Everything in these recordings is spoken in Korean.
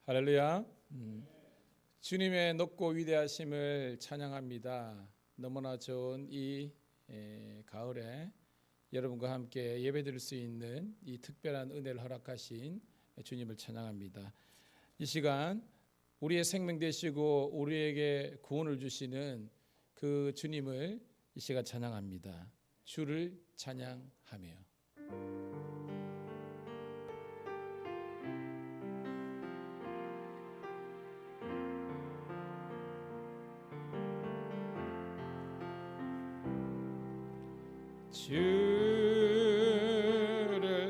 할렐루야. 주님의 높고 위대하심을 찬양합니다. 너무나 좋은 이 가을에 여러분과 함께 예배드릴 수 있는 이 특별한 은혜를 허락하신 주님을 찬양합니다. 이 시간 우리의 생명 되시고 우리에게 구원을 주시는 그 주님을 이 시간 찬양합니다. 주를 찬양하며. 주를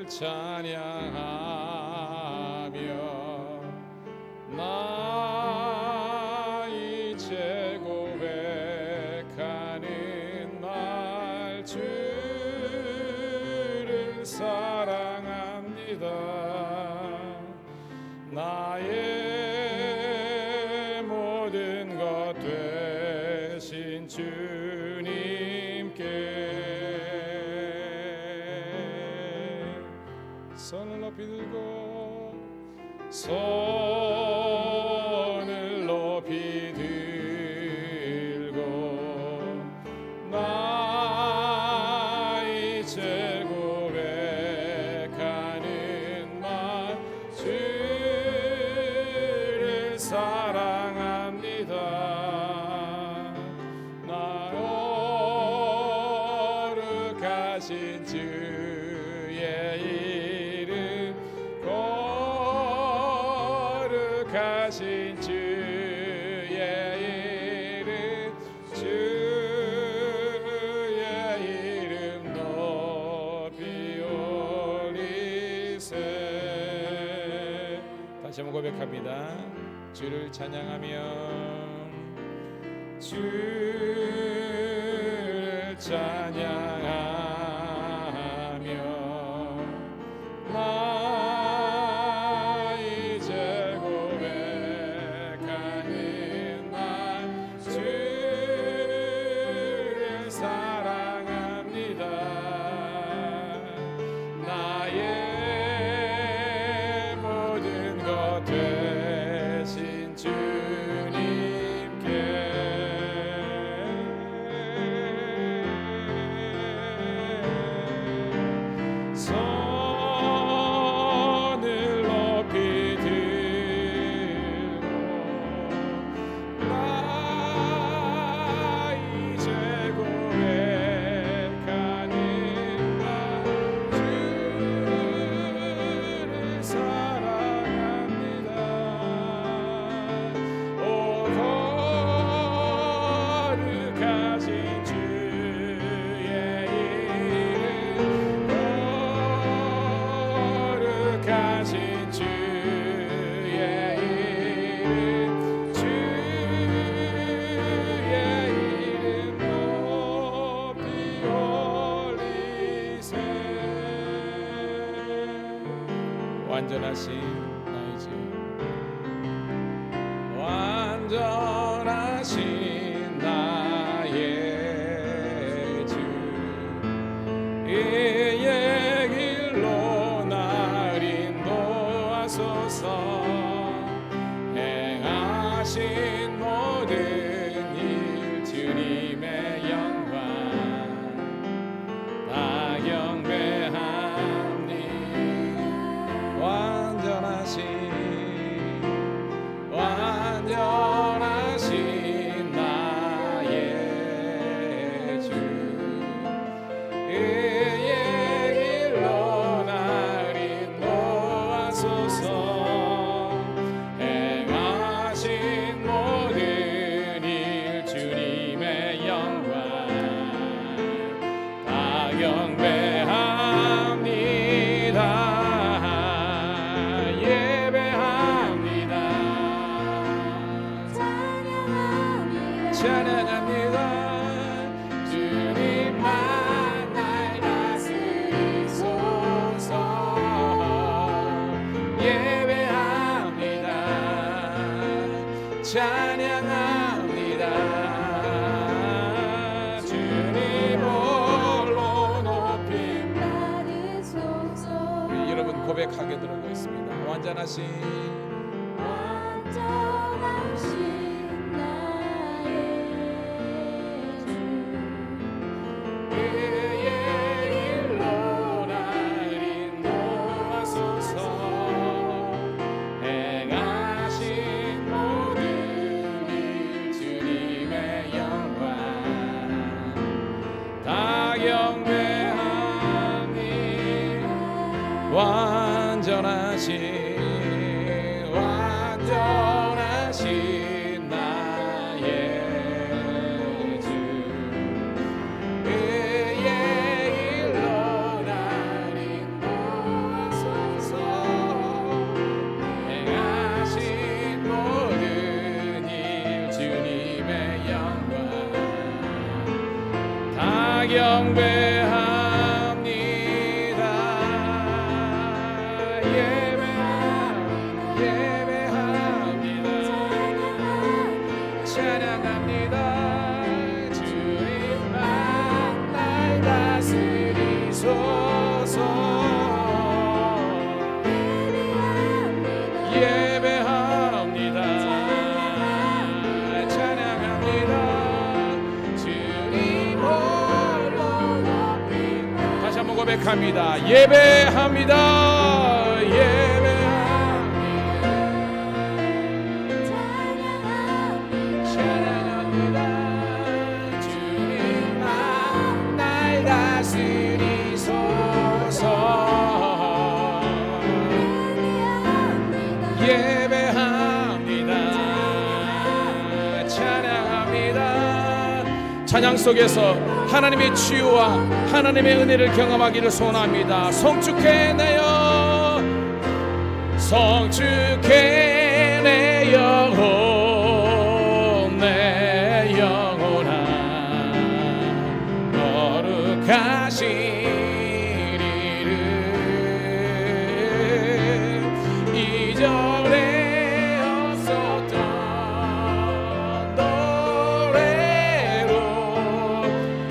찬양하며 나의 죄 고백하는 날 주를 사랑합니다. 나의 모든 것 되신 주님께 손을 높이 들고 손을 높이 들고 나의 죄 고백하는 말 주를 사랑합니다. 나 거룩하신 주의 거룩하신 주의 이름 주의 이름 높이 올리세. 다시 한번 고백합니다. 주를 찬양하며 주를 찬양하며 완전하신 나의 주 완전하신 나의 주 이의 길로 날 인도하소서. 행하신 모든 일 주님의 영광 다 경배하니 완전하신 나의 주 의의 길로 날 인도하소서. 행하신 모든 일 주님의 영광 다 경배합니다. 찬양합니다. 주님만 날 다스리소서. 예배합니다. 찬양합니다. 주님 홀로 높임 받으소서. 여러분 고백하게 들어보겠습니다. 완전하신 완전하신 나의 주 그의 일로 날 인도하소서 행하신 모든 일 주님의 영광 다 경배합니다. 고백합니다. 예배합니다. 찬양합니다. 주님만 날 다스리소서. 예배합니다. 찬양합니다. 찬양 속에서 하나님의 치유와 하나님의 은혜를 경험하기를 소원합니다. 성축해내요 성축해 내 영혼 내 영혼아 거룩하신 이름 이전에 없었던 노래로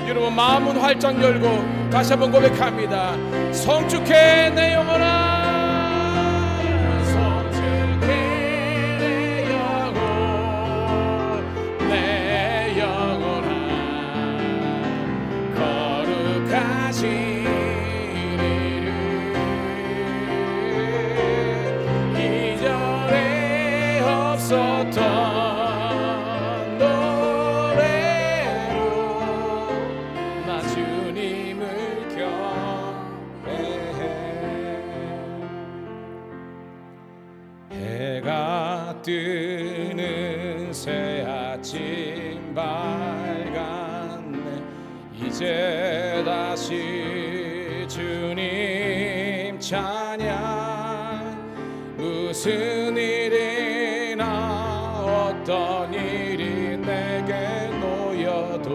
여러분 마음은 활짝 열고 다시 한번 고백합니다. 성축해 내 영혼아 성축해 내 영혼 내 영혼아 거룩하신 이름 이전에 없었던 뜨는 새 아침 밝았네 이제 다시 주님 찬양 무슨 일이나 어떤 일이 내게 놓여도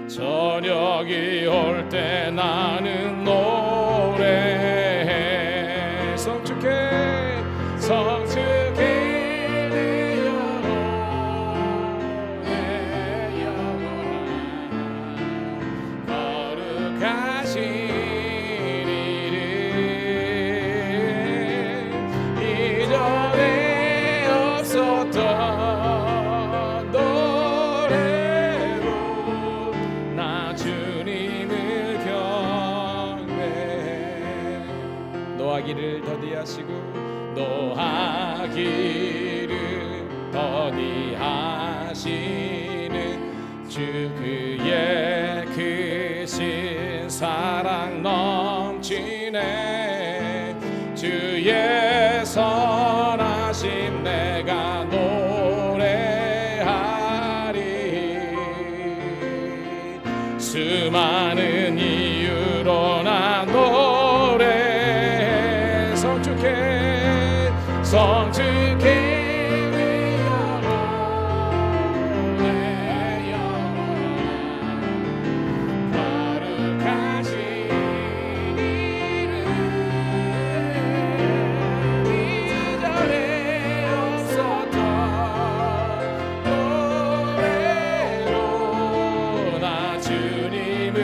저녁이 올 때 나는 노래해 성축해 성축해 내 영혼 내 영혼아 거룩하신 이름 이전에 없었던 노래로 나 주님을 경배해 노하기를 더디하시고 노하기를 더디하시는 주 그의 크신 사랑 넘치네 주의 선하심 내가 노래하리 수많은 이유로 나 노래해 성축해 성축해 내 영혼 내 영혼 거룩하신 이름 이전에 없었던 노래로 나 주님을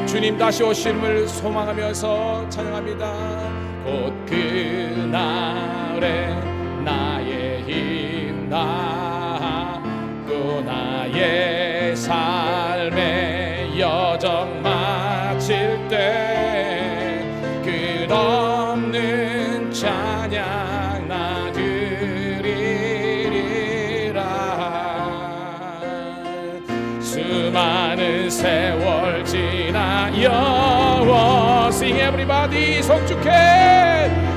주님 다시 오심을 소망하면서 찬양합니다. 곧 그날에 나의 힘 다하고 나의 삶의 여정 마칠 때 끝없는 찬양 나 드리리라. 수많은 세월 지나 영원 Sing everybody 성축해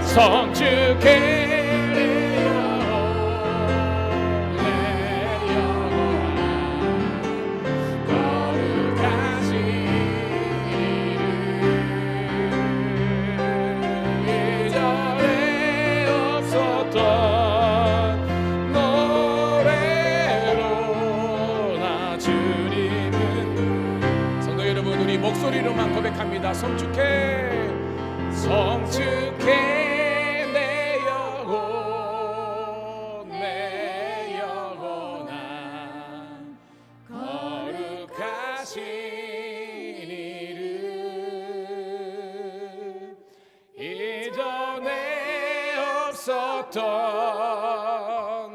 성축해 목소리로만 고백합니다. 성축해 성축해 내 영혼 내 영혼아 거룩하신 이름 이전에 없었던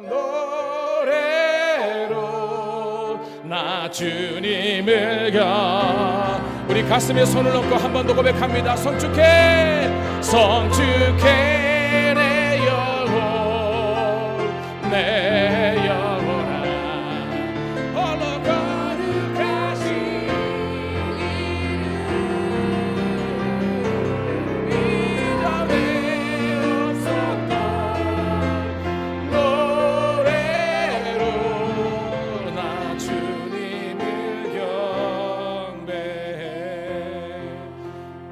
노래로 나 주님을 우리 가슴에 손을 얹고 한 번 더 고백합니다. 성축해 성축해 내 영혼 내 영혼아 홀로 거룩하신 이름 이전에 없었던 노래로 나 주님을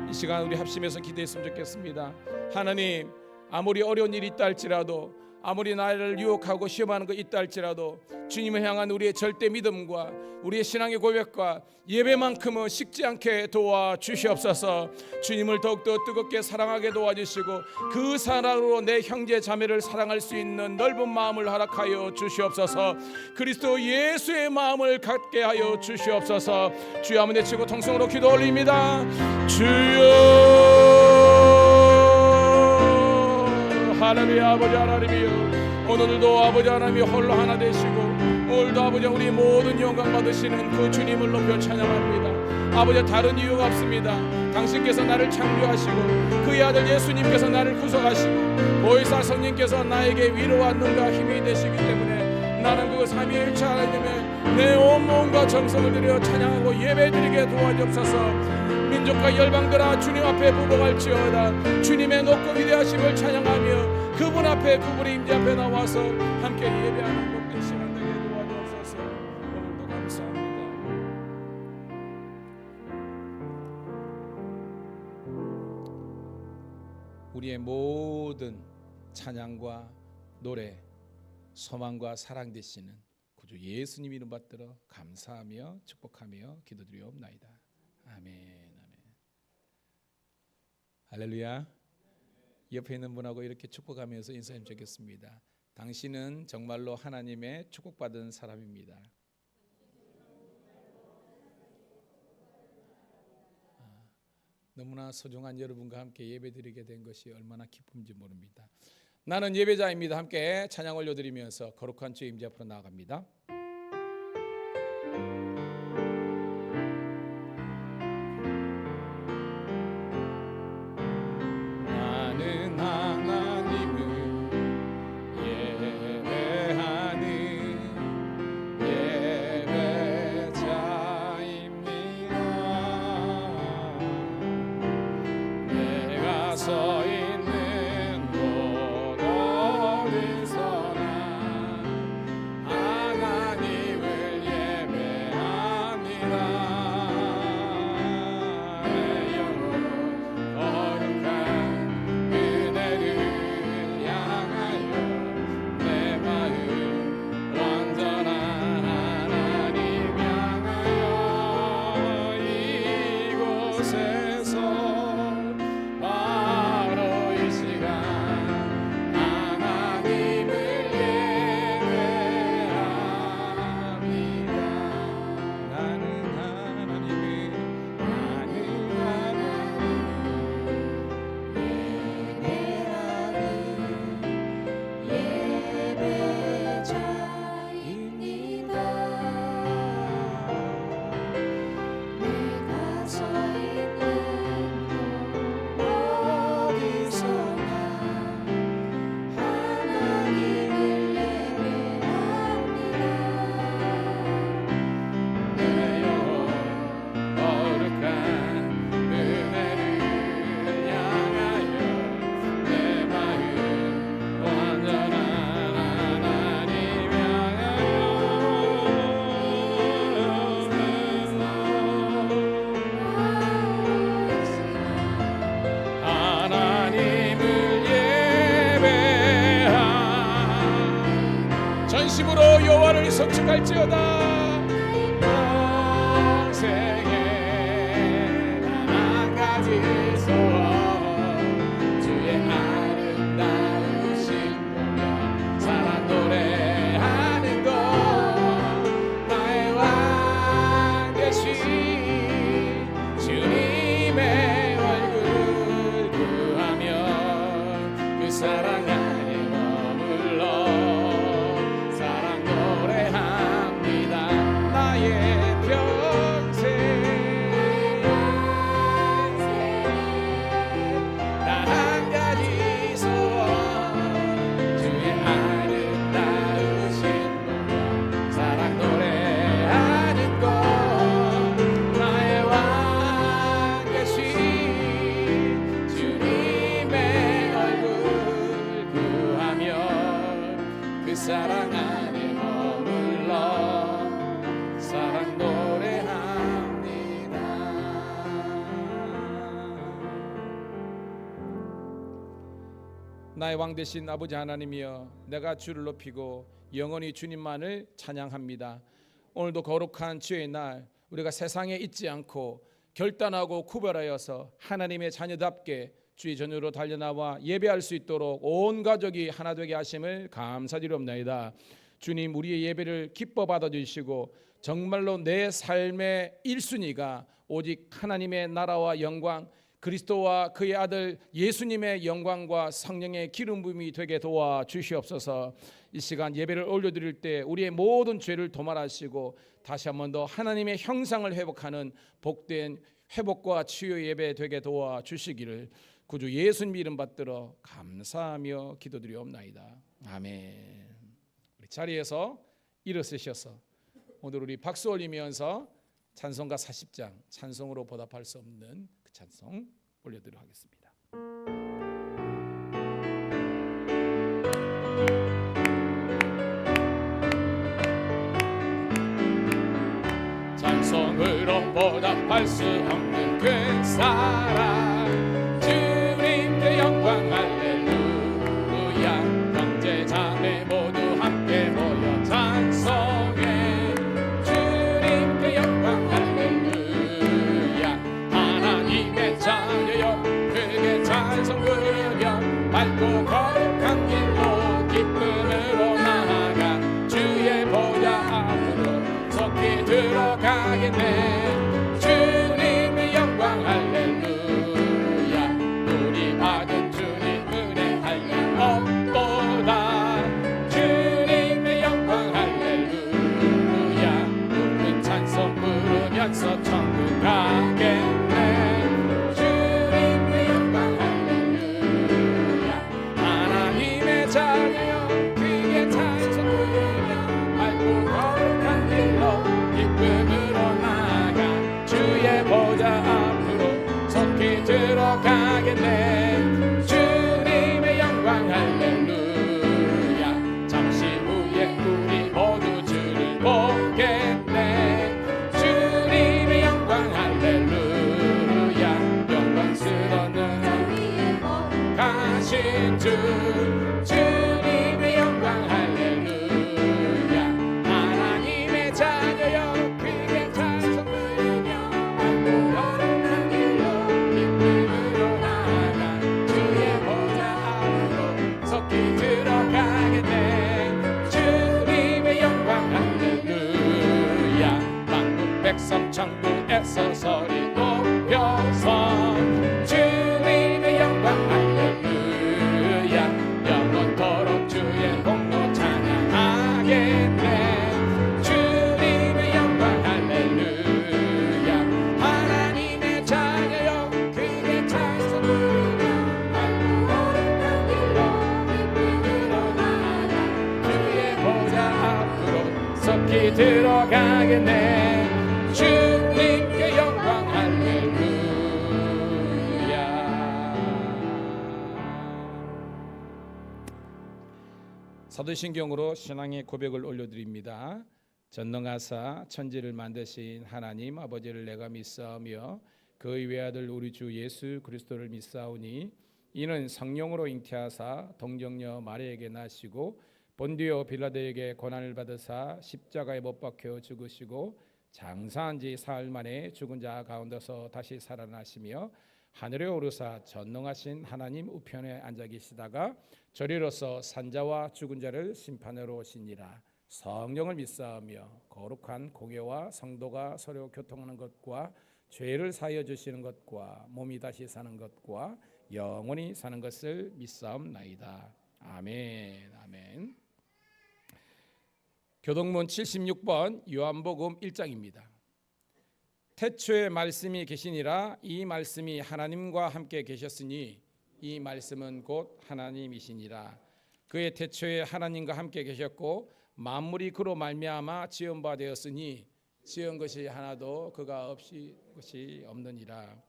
이 시간 우리 합심해서 기도했으면 좋겠습니다. 하나님, 아무리 어려운 일이 있다 할지라도, 아무리 나를 유혹하고 시험하는 것 있다 할지라도 주님을 향한 우리의 절대 믿음과 우리의 신앙의 고백과 예배만큼은 식지 않게 도와주시옵소서. 주님을 더욱더 뜨겁게 사랑하게 도와주시고 그 사랑으로 내 형제 자매를 사랑할 수 있는 넓은 마음을 허락하여 주시옵소서. 그리스도 예수의 마음을 갖게 하여 주시옵소서. 주여 한번 외치고 통성으로 기도 올립니다. 주여 하나님 아버지 하나님이여, 오늘도 아버지 하나님이 홀로 하나 되시고 오늘도 아버지 우리 모든 영광 받으시는 그 주님을 높여 찬양합니다. 아버지 다른 이유가 없습니다. 당신께서 나를 창조하시고 그의 아들 예수님께서 나를 구속하시고 보혜사 성령께서 나에게 위로와 능과 힘이 되시기 때문에 나는 그 삼위일체 하나님의 내 온몸과 정성을 들여 찬양하고 예배드리게 도와주옵소서. 민족과 열방들아 주님 앞에 부복할지어다. 주님의 높고 위대하심을 찬양하며 그분 앞에 그분의 임재 앞에 나와서 함께 예배하는 복된 시간 되게 도와주옵소서. 오늘도 감사합니다. 우리의 모든 찬양과 노래, 소망과 사랑 되시는 구주 예수님 이름 받들어 감사하며 축복하며 기도드리옵나이다. 아멘. 할렐루야. 옆에 있는 분하고 이렇게 축복하면서 인사하면 좋겠습니다. 당신은 정말로 하나님의 축복받은 사람입니다. 너무나 소중한 여러분과 함께 예배드리게 된 것이 얼마나 기쁜지 모릅니다. 나는 예배자입니다. 함께 찬양 올려드리면서 거룩한 주의 임재 앞으로 나아갑니다. 할지어다. 평생에 단 한 가지 소원 주의 아름다우신 보며 사랑 노래하는 것 나의 왕 되신 주님의 얼굴 구하며 그 사랑 안에 머물러 사랑 노래합니다. 나의 평생 단 한 가지 소원 주의 아름다우신 보며 사랑 노래하는 것 나의 왕 되신 주님의 얼굴 구하며 그 사랑 안에 머물러 사랑 노래합니다. 나의 왕 되신 아버지 하나님이여, 내가 주를 높이고 영원히 주님만을 찬양합니다. 오늘도 거룩한 주의 날 우리가 세상에 있지 않고 결단하고 구별하여서 하나님의 자녀답게 주의 전으로 달려나와 예배할 수 있도록 온 가족이 하나 되게 하심을 감사드리옵나이다. 주님, 우리의 예배를 기뻐 받아주시고 정말로 내 삶의 1순위가 오직 하나님의 나라와 영광, 그리스도와 그의 아들 예수님의 영광과 성령의 기름 부음이 되게 도와주시옵소서. 이 시간 예배를 올려드릴 때 우리의 모든 죄를 도말하시고 다시 한 번 더 하나님의 형상을 회복하는 복된 회복과 치유 예배 되게 도와주시기를 구주 예수님 이름 받들어 감사하며 기도드리옵나이다. 아멘. 우리 자리에서 일어서셔서 오늘 우리 박수 올리면서 찬송가 40장 찬송으로 보답할 수 없는 그 찬송 올려드리도록 하겠습니다. 찬송으로 보답할 수 없는 그 사랑 주님께 영광 할렐루야. 형제 자매 모두 함께 모여 찬송해 주님께 영광 할렐루야. 하나님의 자녀여 크게 찬송 부르며 밝고 거룩한 길로 기쁨으로 나아가 주의 보좌 앞으로 속히 들어가겠네. 주님의 영광 할렐루야. 우리 받은 주님 은혜 한량 없도다. 주님의 영광 할렐루야. 높은 찬송 부르면서 천국 가겠네. 주님의 영광 할렐루야. 하나님의 자녀여 크게 찬송 부르며 밝고 거룩한 길로 기쁨으로 나아가 주의 보좌 앞으로 속히 들어가겠네. 주님의 영광 할렐루야. 잠시 후에 우리 모두 주를 보겠네. 주님의 영광 할렐루야. 영광스러운 위에 가신 주 주님의 영광 할렐루야. 하나님의 자녀여 크게 찬송 부르며 밝고 거룩한 길로 기쁨으로 나아가 주의 보좌 앞으로 속히 들어가겠네. 주님의 영광 할렐루야. 만국 백성 천국에서 소리 높여서 주님의 영광 할렐루야. 영원토록 주의 공로 찬양하겠네. 주님의 영광 할렐루야. 하나님의 자녀여 크게 찬송 부르며 밝고 거룩한 길로 기쁨으로 나아가 주의 보좌 앞으로 속히 들어가겠네. 주님께 영광 할렐루야. 사도신경으로 신앙의 고백을 올려드립니다. 전능하사 천지를 만드신 하나님 아버지를 내가 믿사오며 그의 외아들 우리 주 예수 그리스도를 믿사오니 이는 성령으로 잉태하사 동정녀 마리아에게 나시고 본디오 빌라도에게 고난을 받으사 십자가에 못 박혀 죽으시고 장사한 지 사흘 만에 죽은 자 가운데서 다시 살아나시며 하늘에 오르사 전능하신 하나님 우편에 앉아 계시다가 저리로서 산자와 죽은 자를 심판하러 오시니라. 성령을 믿사오며 거룩한 공예와 성도가 서로 교통하는 것과 죄를 사하여 주시는 것과 몸이 다시 사는 것과 영원히 사는 것을 믿사옵나이다. 아멘. 아멘. 교동문 76번 요한복음 1장입니다. 태초에 말씀이 계시니라. 이 말씀이 하나님과 함께 계셨으니 이 말씀은 곧 하나님이시니라. 그의 태초에 하나님과 함께 계셨고 만물이 그로 말미암아 지은 바 되었으니 지은 것이 하나도 그가 없이 것이 없느니라.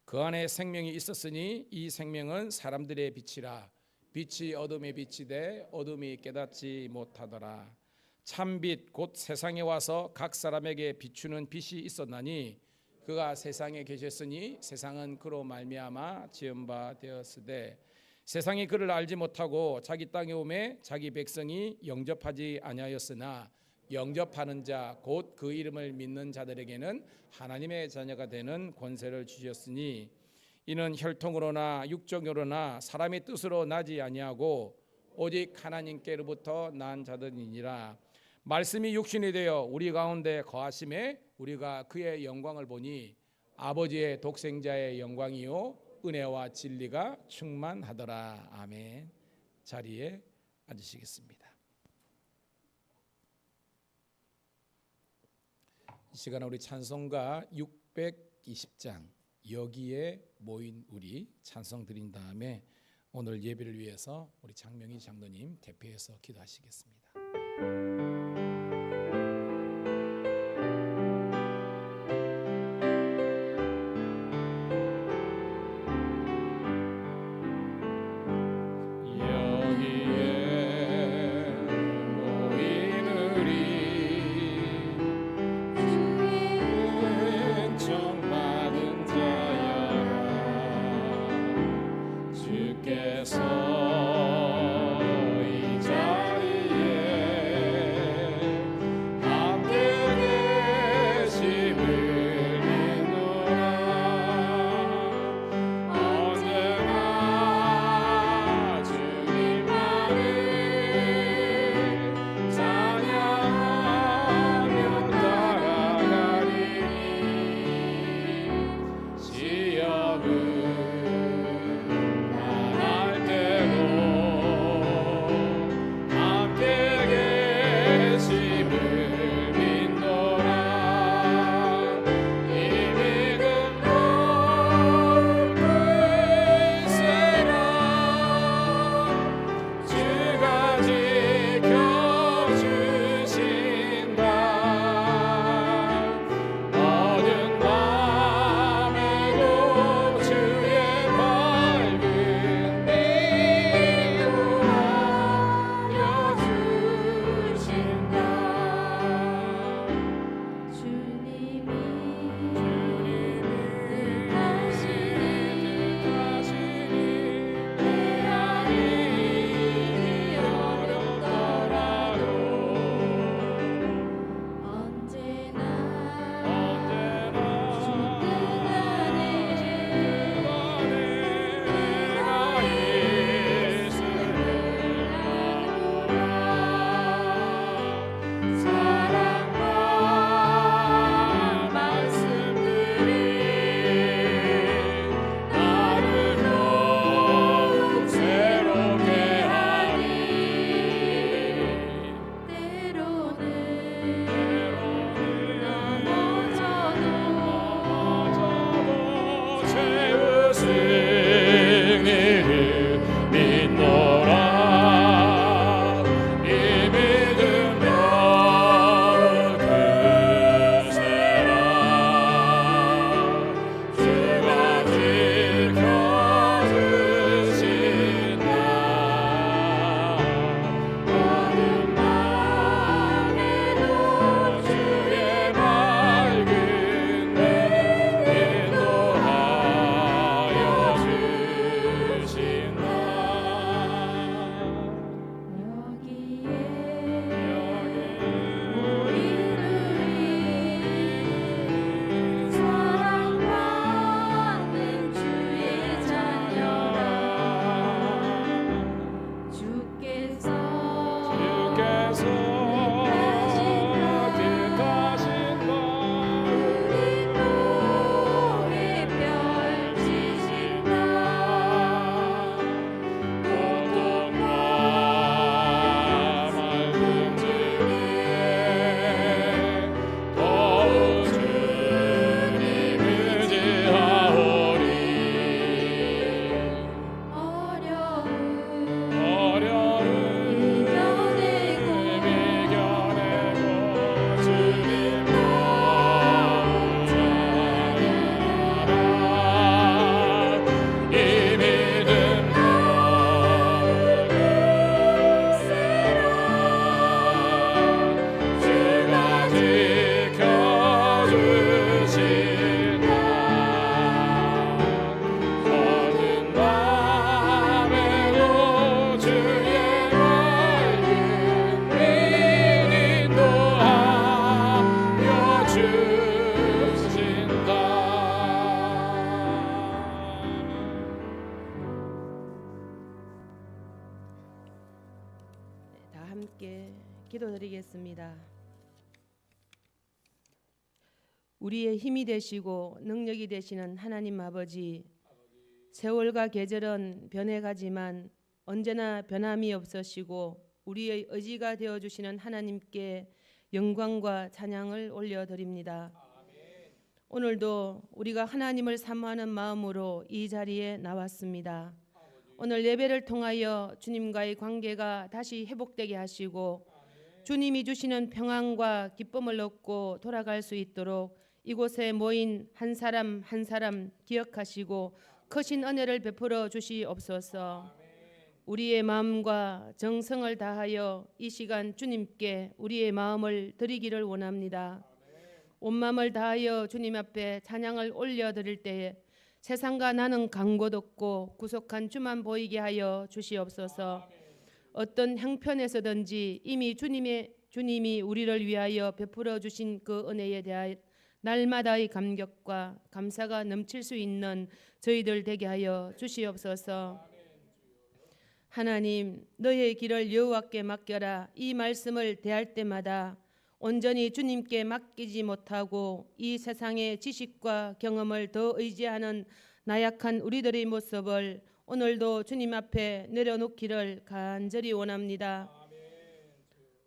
그 안에 생명이 있었으니 이 생명은 사람들의 빛이라. 빛이 어둠에 비치되 어둠이 깨닫지 못하더라. 참빛 곧 세상에 와서 각 사람에게 비추는 빛이 있었나니 그가 세상에 계셨으니 세상은 그로 말미암아 지은 바 되었으되 세상이 그를 알지 못하고 자기 땅에 오매 자기 백성이 영접하지 아니하였으나 영접하는 자 곧 그 이름을 믿는 자들에게는 하나님의 자녀가 되는 권세를 주셨으니 이는 혈통으로나 육정으로나 사람의 뜻으로 나지 아니하고 오직 하나님께로부터 난 자들이니라. 말씀이 육신이 되어 우리 가운데 거하심에 우리가 그의 영광을 보니 아버지의 독생자의 영광이요 은혜와 진리가 충만하더라. 아멘. 자리에 앉으시겠습니다. 이 시간에 우리 찬송가 620장 여기에 모인 우리 찬송 드린 다음에 오늘 예배를 위해서 우리 장명희 장로님 대표해서 기도하시겠습니다. 주 기도드리겠습니다. 우리의 힘이 되시고 능력이 되시는 하나님 아버지, 세월과 계절은 변해가지만 언제나 변함이 없으시고 우리의 의지가 되어주시는 하나님께 영광과 찬양을 올려드립니다. 오늘도 우리가 하나님을 사모하는 마음으로 이 자리에 나왔습니다. 오늘 예배를 통하여 주님과의 관계가 다시 회복되게 하시고 주님이 주시는 평안과 기쁨을 얻고 돌아갈 수 있도록 이곳에 모인 한 사람 한 사람 기억하시고 크신 은혜를 베풀어 주시옵소서. 우리의 마음과 정성을 다하여 이 시간 주님께 우리의 마음을 드리기를 원합니다. 온 마음을 다하여 주님 앞에 찬양을 올려드릴 때에 세상과 나는 간곳 없고 구속한 주만 보이게 하여 주시옵소서. 어떤 형편에서든지 이미 주님이 우리를 위하여 베풀어 주신 그 은혜에 대하여 날마다의 감격과 감사가 넘칠 수 있는 저희들 되게 하여 주시옵소서. 하나님, 너의 길을 여호와께 맡겨라. 이 말씀을 대할 때마다 온전히 주님께 맡기지 못하고 이 세상의 지식과 경험을 더 의지하는 나약한 우리들의 모습을 오늘도 주님 앞에 내려놓기를 간절히 원합니다.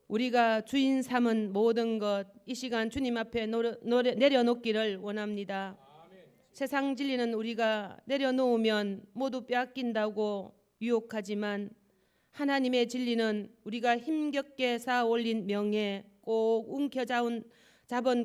우리가 주인 삼은 모든 것 이 시간 주님 앞에 내려놓기를 원합니다. 세상 진리는 우리가 내려놓으면 모두 빼앗긴다고 유혹하지만 하나님의 진리는 우리가 힘겹게 쌓아 올린 명예, 꼭 움켜잡은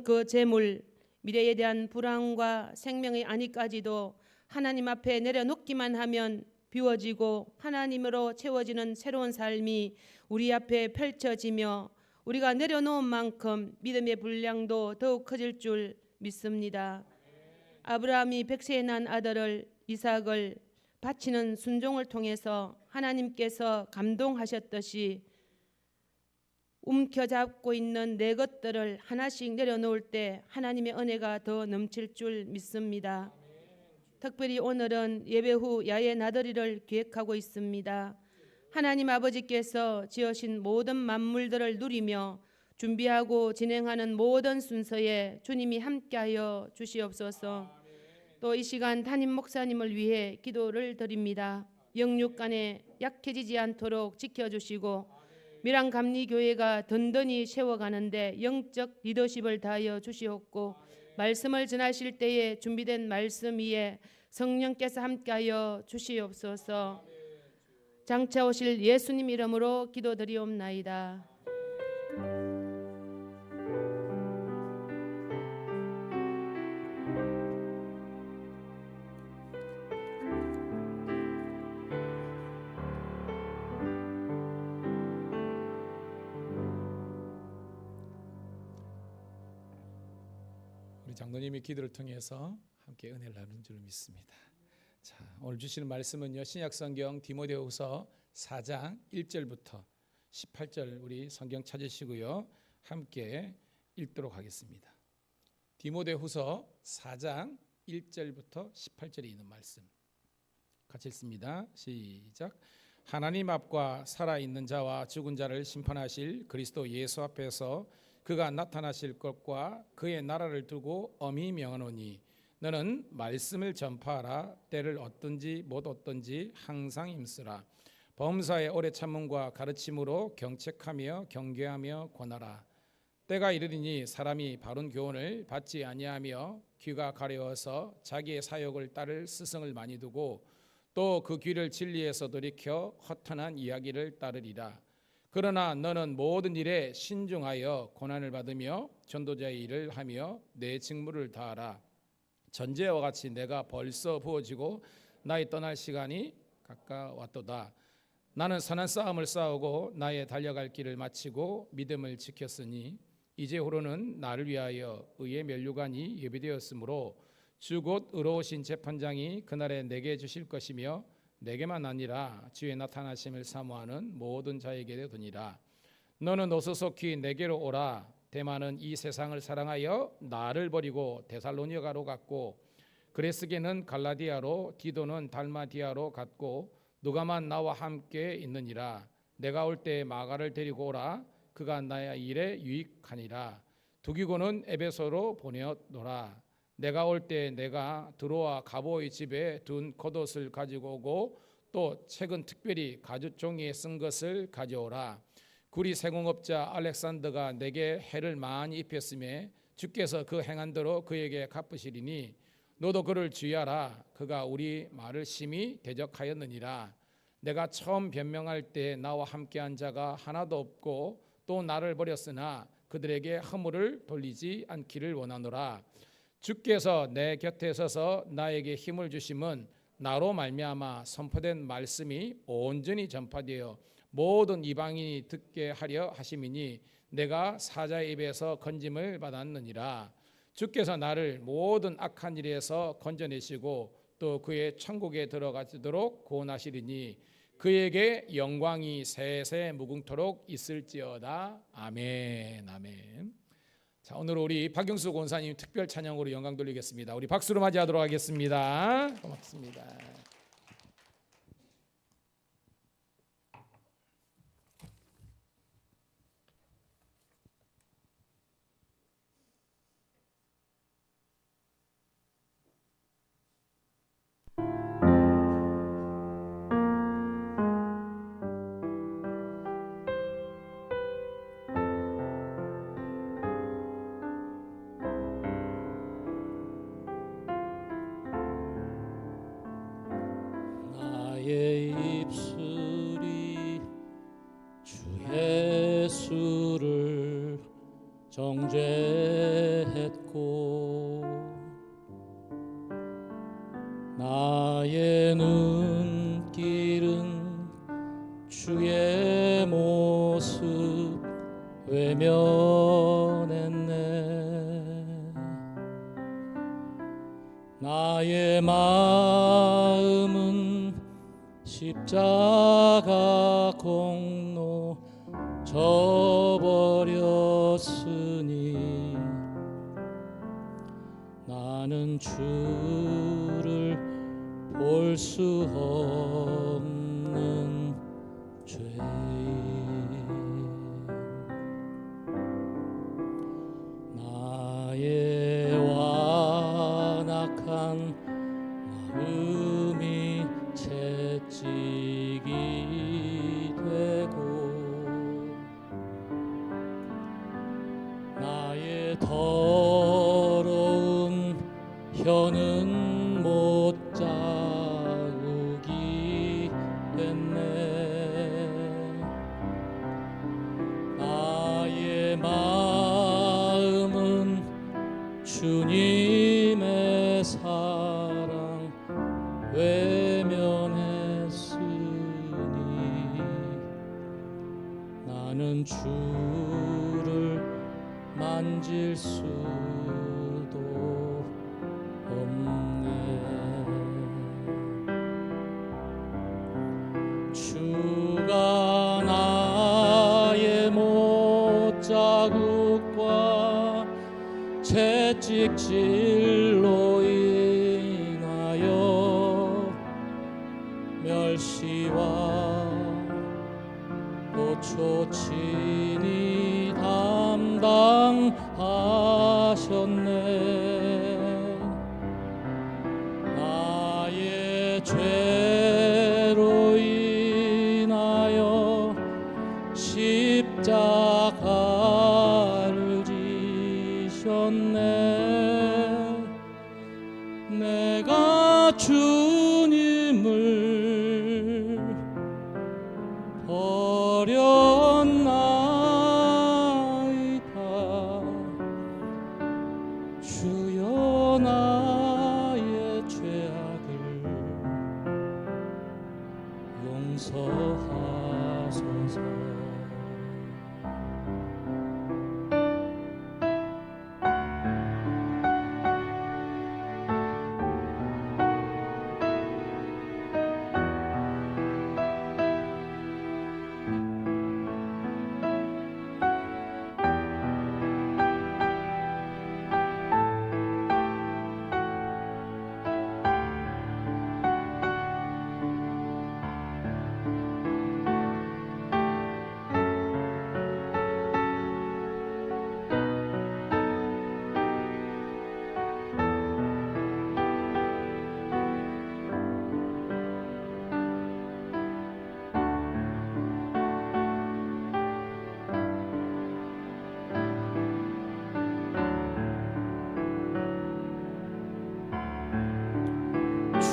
그 재물, 미래에 대한 불안과 생명의 안위까지도 하나님 앞에 내려놓기만 하면 비워지고 하나님으로 채워지는 새로운 삶이 우리 앞에 펼쳐지며 우리가 내려놓은 만큼 믿음의 분량도 더욱 커질 줄 믿습니다. 아브라함이 백세에 난 아들을 이삭을 바치는 순종을 통해서 하나님께서 감동하셨듯이 움켜잡고 있는 내 것들을 하나씩 내려놓을 때 하나님의 은혜가 더 넘칠 줄 믿습니다. 특별히 오늘은 예배 후 야외 나들이를 계획하고 있습니다. 하나님 아버지께서 지으신 모든 만물들을 누리며 준비하고 진행하는 모든 순서에 주님이 함께하여 주시옵소서. 또 이 시간 담임 목사님을 위해 기도를 드립니다. 영육간에 약해지지 않도록 지켜주시고 밀양감리교회가 든든히 세워가는데 영적 리더십을 다하여 주시옵고 말씀을 전하실 때에 준비된 말씀 위에 성령께서 함께하여 주시옵소서. 장차 오실 예수님 이름으로 기도드리옵나이다. 우리 장로님의 기도를 통해서 함께 은혜를 나누는 줄 믿습니다. 자, 오늘 주시는 말씀은요, 신약성경 디모데후서 4장 1절부터 18절 우리 성경 찾으시고요, 함께 읽도록 하겠습니다. 디모데후서 4장 1절부터 18절에 있는 말씀 같이 읽습니다. 시작. 하나님 앞과 살아있는 자와 죽은 자를 심판하실 그리스도 예수 앞에서 그가 나타나실 것과 그의 나라를 두고 엄히 명하노니 너는 말씀을 전파하라. 때를 얻든지 못 얻든지 항상 힘쓰라. 범사의 오래 참음과 가르침으로 경책하며 경계하며 권하라. 때가 이르리니 사람이 바른 교훈을 받지 아니하며 귀가 가려워서 자기의 사욕을 따를 스승을 많이 두고 또 그 귀를 진리에서 돌이켜 허탄한 이야기를 따르리라. 그러나 너는 모든 일에 신중하여 고난을 받으며 전도자의 일을 하며 내 직무를 다하라. 전제와 같이 내가 벌써 부어지고 나의 떠날 시간이 가까웠도다. 나는 선한 싸움을 싸우고 나의 달려갈 길을 마치고 믿음을 지켰으니 이제후로는 나를 위하여 의의 면류관이 예비되었으므로 주 곧 의로우신 재판장이 그날에 내게 주실 것이며 내게만 아니라 주의 나타나심을 사모하는 모든 자에게 되니라. 너는 어서 속히 내게로 오라. 데마는 이 세상을 사랑하여 나를 버리고 데살로니가로 갔고 그레스게는 갈라디아로 디도는 달마디아로 갔고 누가만 나와 함께 있느니라. 내가 올 때 마가를 데리고 오라. 그가 나의 일에 유익하니라. 두기고는 에베소로 보내었노라. 내가 올 때 내가 드로아 가보의 집에 둔 겉옷을 가지고 오고 또 책은 특별히 가죽 종이에 쓴 것을 가져오라. 구리 세공업자 알렉산더가 내게 해를 많이 입혔음에 주께서 그 행한 대로 그에게 갚으시리니 너도 그를 주의하라. 그가 우리 말을 심히 대적하였느니라. 내가 처음 변명할 때 나와 함께한 자가 하나도 없고 또 나를 버렸으나 그들에게 허물을 돌리지 않기를 원하노라. 주께서 내 곁에 서서 나에게 힘을 주심은 나로 말미암아 선포된 말씀이 온전히 전파되어 모든 이방인이 듣게 하려 하심이니 내가 사자의 입에서 건짐을 받았느니라. 주께서 나를 모든 악한 일에서 건져내시고 또 그의 천국에 들어가도록 구원하시리니 그에게 영광이 세세 무궁토록 있을지어다. 아멘. 아멘. 자, 오늘 우리 박영수 권사님 특별 찬양으로 영광 돌리겠습니다. 우리 박수로 맞이하도록 하겠습니다. 고맙습니다. 나의 입술이 주 예수를 정죄했고 나의 눈길은 주의 모습 외면했네. 나의 마음은 십자가 공로 져버렸으니 나는 주를 볼 수 없는 죄인. 나의 완악한 마음이 채찍이 되고 나의 더러운 혀는 못 자국이 됐네. 나의 마음은 주님의 사랑 외면했으니 나는 주를 만질 수도 없네. 주가 나의 못자국과 채찍질로 인하여 멸시와 고초친이 담당하셨네. 나의 죄로 인하여 십자가를 지셨네. 내가 주님을 버렸나이다. 주여 나의 죄악을 용서하소서.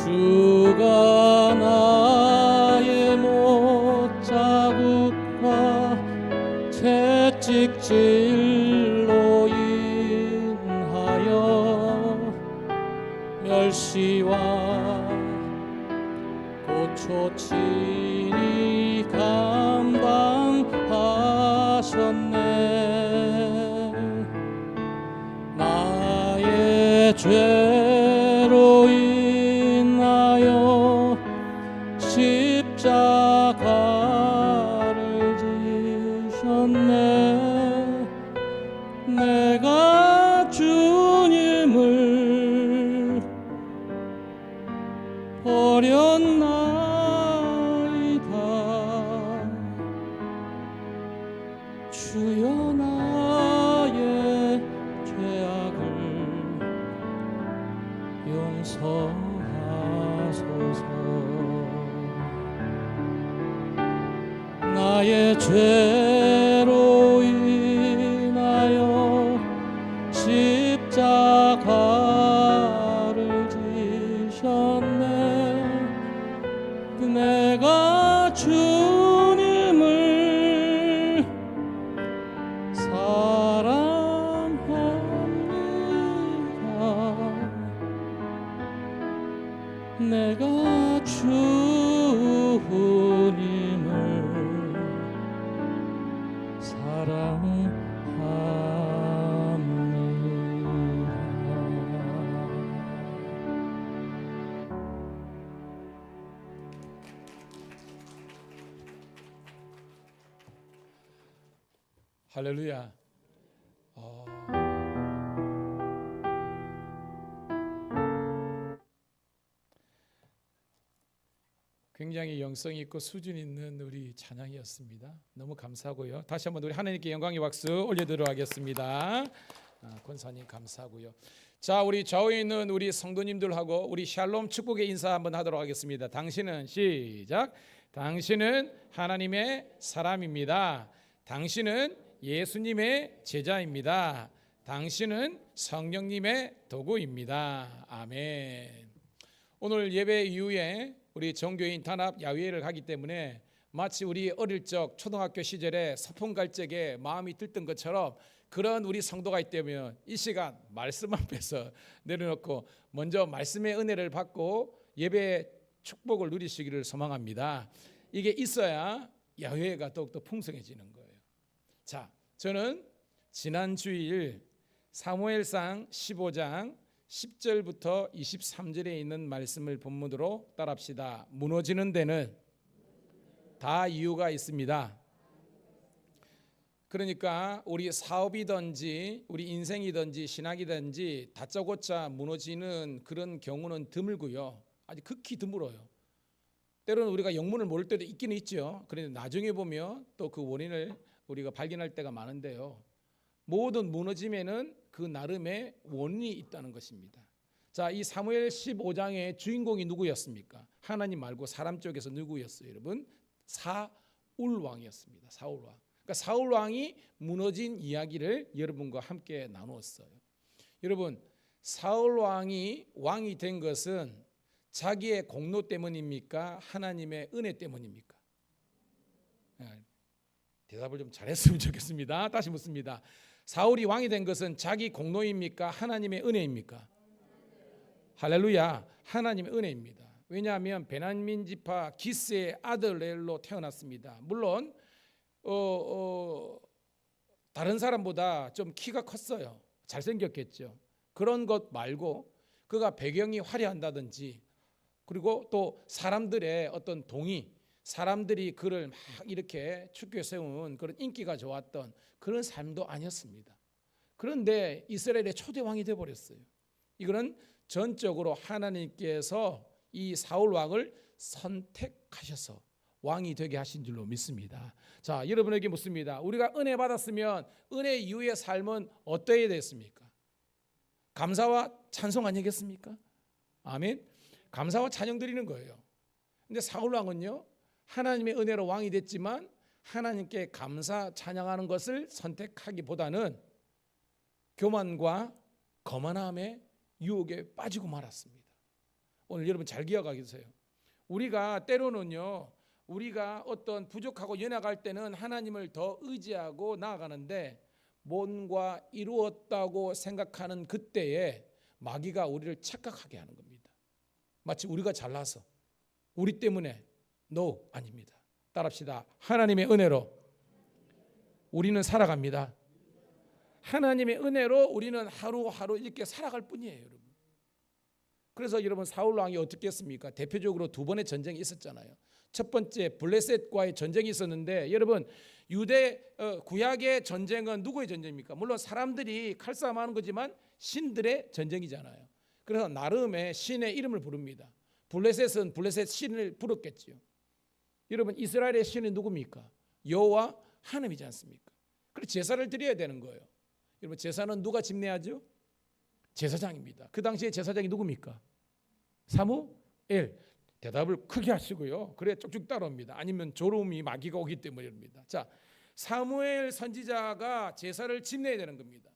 주가 나의 못자국과 채찍질로 인하여 멸시와 고초치니 감당하셨네. 나의 죄로 인하여 십자가를 지셨네. 내가 주님을 버렸나이다. 주여 나의 죄악을 용서하소서. 나의 죄로 인하여 십자가를 지셨네. 내가 주님을 사랑합니다. 내가 주님을 할렐루야. 굉장히 영성 있고 수준 있는 우리 찬양이었습니다. 너무 감사하고요. 다시 한번 우리 하나님께 영광의 박수 올려드리도록 하겠습니다. 권사님 감사하고요. 자, 우리 좌우에 있는 우리 성도님들하고 우리 샬롬 축복의 인사 한번 하도록 하겠습니다. 당신은 시작. 당신은 하나님의 사람입니다. 당신은 예수님의 제자입니다. 당신은 성령님의 도구입니다. 아멘. 오늘 예배 이후에 우리 정교인 단합 야외를 가기 때문에 마치 우리 어릴 적 초등학교 시절에 서풍 갈 적에 마음이 들던 것처럼 그런 우리 성도가 있다면 이 시간 말씀 앞에서 내려놓고 먼저 말씀의 은혜를 받고 예배의 축복을 누리시기를 소망합니다. 이게 있어야 야외가 더욱더 풍성해지는 거예요. 자, 저는 지난 주일 사무엘상 15장 10절부터 23절에 있는 말씀을 본문으로 따라합시다. 무너지는 데는 다 이유가 있습니다. 그러니까 우리 사업이든지 우리 인생이든지 신학이든지 다짜고짜 무너지는 그런 경우는 드물고요. 아주 극히 드물어요. 때로는 우리가 영문을 모를 때도 있기는 있죠. 그런데 나중에 보면 또 그 원인을 우리가 발견할 때가 많은데요. 모든 무너짐에는 그 나름의 원인이 있다는 것입니다. 자, 이 사무엘 15장의 주인공이 누구였습니까? 하나님 말고 사람 쪽에서 누구였어요, 여러분? 사울 왕이었습니다. 사울 왕. 그러니까 사울 왕이 무너진 이야기를 여러분과 함께 나누었어요. 여러분, 사울 왕이 왕이 된 것은 자기의 공로 때문입니까? 하나님의 은혜 때문입니까? 대답을 좀 잘했으면 좋겠습니다. 다시 묻습니다. 사울이 왕이 된 것은 자기 공로입니까? 하나님의 은혜입니까? 할렐루야. 하나님의 은혜입니다. 왜냐하면 베냐민 지파 기스의 아들 넬로 태어났습니다. 물론 다른 사람보다 좀 키가 컸어요. 잘생겼겠죠. 그런 것 말고 그가 배경이 화려한다든지 그리고 또 사람들의 어떤 동의, 사람들이 그를 막 이렇게 축켜 세운 그런 인기가 좋았던 그런 삶도 아니었습니다. 그런데 이스라엘의 초대 왕이 되어버렸어요. 이거는 전적으로 하나님께서 이 사울 왕을 선택하셔서 왕이 되게 하신 줄로 믿습니다. 자, 여러분에게 묻습니다. 우리가 은혜 받았으면 은혜 이후의 삶은 어떠해야 됐습니까? 감사와 찬송 아니겠습니까? 아멘. 감사와 찬양 드리는 거예요. 근데 사울 왕은요, 하나님의 은혜로 왕이 됐지만 하나님께 감사 찬양하는 것을 선택하기보다는 교만과 거만함의 유혹에 빠지고 말았습니다. 오늘 여러분 잘 기억하게 되세요. 우리가 때로는요, 우리가 어떤 부족하고 연약할 때는 하나님을 더 의지하고 나아가는데 뭔가 이루었다고 생각하는 그때에 마귀가 우리를 착각하게 하는 겁니다. 마치 우리가 잘나서 우리 때문에 no, 아닙니다. 따라합시다. 하나님의 은혜로 우리는 살아갑니다. 하나님의 은혜로 우리는 하루하루 이렇게 살아갈 뿐이에요, 여러분. 그래서 여러분 사울 왕이 어떻게 했습니까? 대표적으로 두 번의 전쟁이 있었잖아요. 첫 번째 블레셋과의 전쟁이 있었는데 여러분 유대 구약의 전쟁은 누구의 전쟁입니까? 물론 사람들이 칼싸움하는 거지만 신들의 전쟁이잖아요. 그래서 나름의 신의 이름을 부릅니다. 블레셋은 블레셋 신을 부르겠지요. 여러분 이스라엘의 신이 누굽니까? 여호와 하나님이지 않습니까? 그래서 제사를 드려야 되는 거예요. 여러분 제사는 누가 집례하죠? 제사장입니다. 그 당시에 제사장이 누굽니까? 사무엘. 대답을 크게 하시고요. 그래 쭉쭉 따라옵니다. 아니면 졸음이 마귀가 오기 때문입니다. 자, 사무엘 선지자가 제사를 집례해야 되는 겁니다.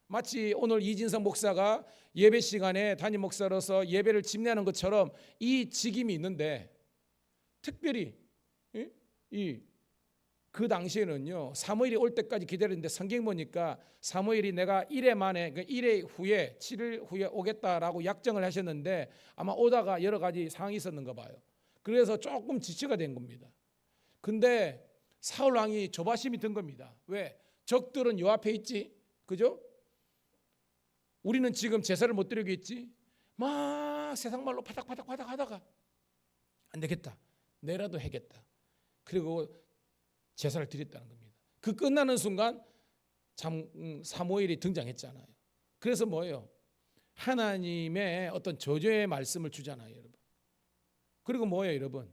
마치 오늘 이진성 목사가 예배 시간에 담임 목사로서 예배를 집례하는 것처럼 이 직임이 있는데 특별히 그 당시에는요 사무엘이 올 때까지 기다렸는데 성경 보니까 사무엘이 내가 1회 만에 1회 후에 7일 후에 오겠다라고 약정을 하셨는데 아마 오다가 여러 가지 상황이 있었는가 봐요. 그래서 조금 지체가 된 겁니다. 근데 사울 왕이 조바심이 든 겁니다. 왜? 적들은 요 앞에 있지, 그죠? 우리는 지금 제사를 못 드리고 있지. 막 세상 말로 파닥파닥 하다가 안 되겠다, 내라도 해겠다. 그리고 제사를 드렸다는 겁니다. 그 끝나는 순간 사무엘이 등장했잖아요. 그래서 뭐예요? 하나님의 어떤 저주의 말씀을 주잖아요, 여러분. 그리고 뭐예요, 여러분?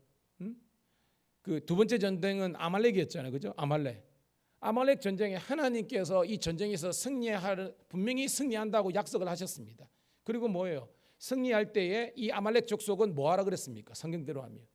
그 두 번째 전쟁은 아말렉이었잖아요, 그죠? 아말렉 전쟁에 하나님께서 이 전쟁에서 분명히 승리한다고 약속을 하셨습니다. 그리고 뭐예요? 승리할 때에 이 아말렉 족속은 뭐하라 그랬습니까? 성경대로 하면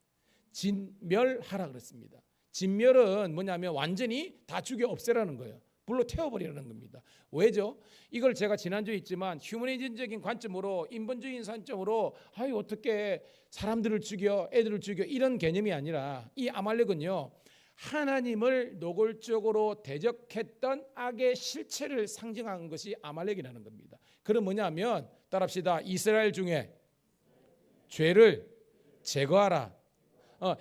진멸하라 그랬습니다. 진멸은 뭐냐면 완전히 다 죽여 없애라는 거예요. 불로 태워버리라는 겁니다. 왜죠? 이걸 제가 지난주에 있지만 휴머니즘적인 관점으로 인본주의인 관점으로 어떻게 사람들을 죽여 애들을 죽여 이런 개념이 아니라 이 아말렉은요 하나님을 노골적으로 대적했던 악의 실체를 상징한 것이 아말렉이라는 겁니다. 그럼 뭐냐면 따라합시다. 이스라엘 중에 죄를 제거하라.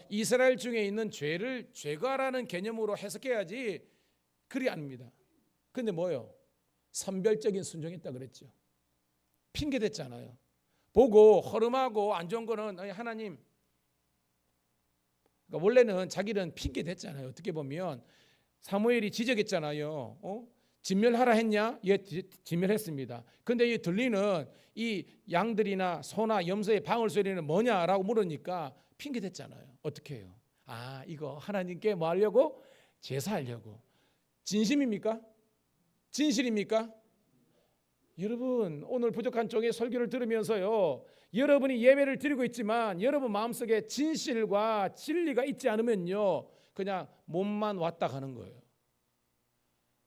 이스라엘 중에 있는 죄를 제거하라는 개념으로 해석해야지 그리 아닙니다. 근데 뭐예요? 선별적인 순종했다 그랬죠. 핑계 댔잖아요. 보고 허름하고 안 좋은 거는 하나님, 그러니까 원래는 자기는 핑계 댔잖아요. 어떻게 보면 사무엘이 지적했잖아요. 진멸하라 했냐? 예, 진멸했습니다. 근데 이 들리는 이 양들이나 소나 염소의 방울 소리는 뭐냐라고 물으니까 핑계 댔잖아요. 어떻게 해요? 이거 하나님께 뭐 하려고? 제사하려고. 진심입니까? 진실입니까? 여러분 오늘 부족한 쪽의 설교를 들으면서요 여러분이 예배를 드리고 있지만 여러분 마음속에 진실과 진리가 있지 않으면요 그냥 몸만 왔다 가는 거예요.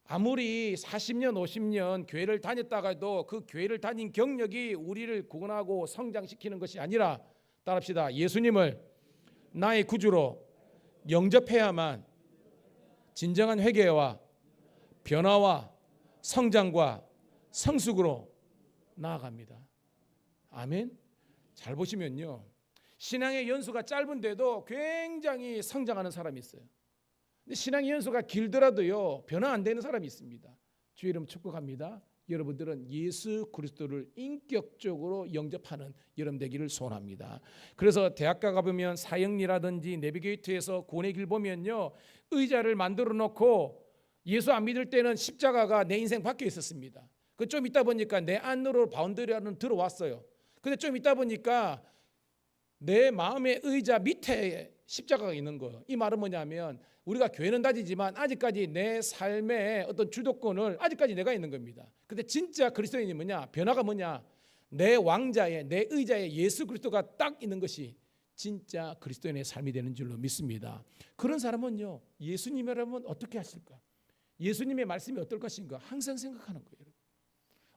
아무리 40년 50년 교회를 다녔다가도 그 교회를 다닌 경력이 우리를 구원하고 성장시키는 것이 아니라 따라합시다. 예수님을 나의 구주로 영접해야만 진정한 회개와 변화와 성장과 성숙으로 나아갑니다. 아멘. 잘 보시면요 신앙의 연수가 짧은데도 굉장히 성장하는 사람이 있어요. 근데 신앙의 연수가 길더라도요 변화 안 되는 사람이 있습니다. 주의 이름 축복합니다. 여러분들은 예수 그리스도를 인격적으로 영접하는 여러분 되기를 소원합니다. 그래서 대학 가보면 사형리라든지 내비게이터에서 구원의 길 보면요 의자를 만들어 놓고 예수 안 믿을 때는 십자가가 내 인생 밖에 있었습니다. 그 좀 있다 보니까 내 안으로 바운더리 안으로 들어왔어요. 근데 좀 있다 보니까 내 마음의 의자 밑에 십자가가 있는 거예요. 이 말은 뭐냐면 우리가 교회는 다니지만 아직까지 내 삶의 어떤 주도권을 아직까지 내가 있는 겁니다. 근데 진짜 그리스도인이 뭐냐? 변화가 뭐냐? 내 왕자에 내 의자에 예수 그리스도가 딱 있는 것이 진짜 그리스도인의 삶이 되는 줄로 믿습니다. 그런 사람은요 예수님이라면 어떻게 하실까? 예수님의 말씀이 어떨 것인가 항상 생각하는 거예요.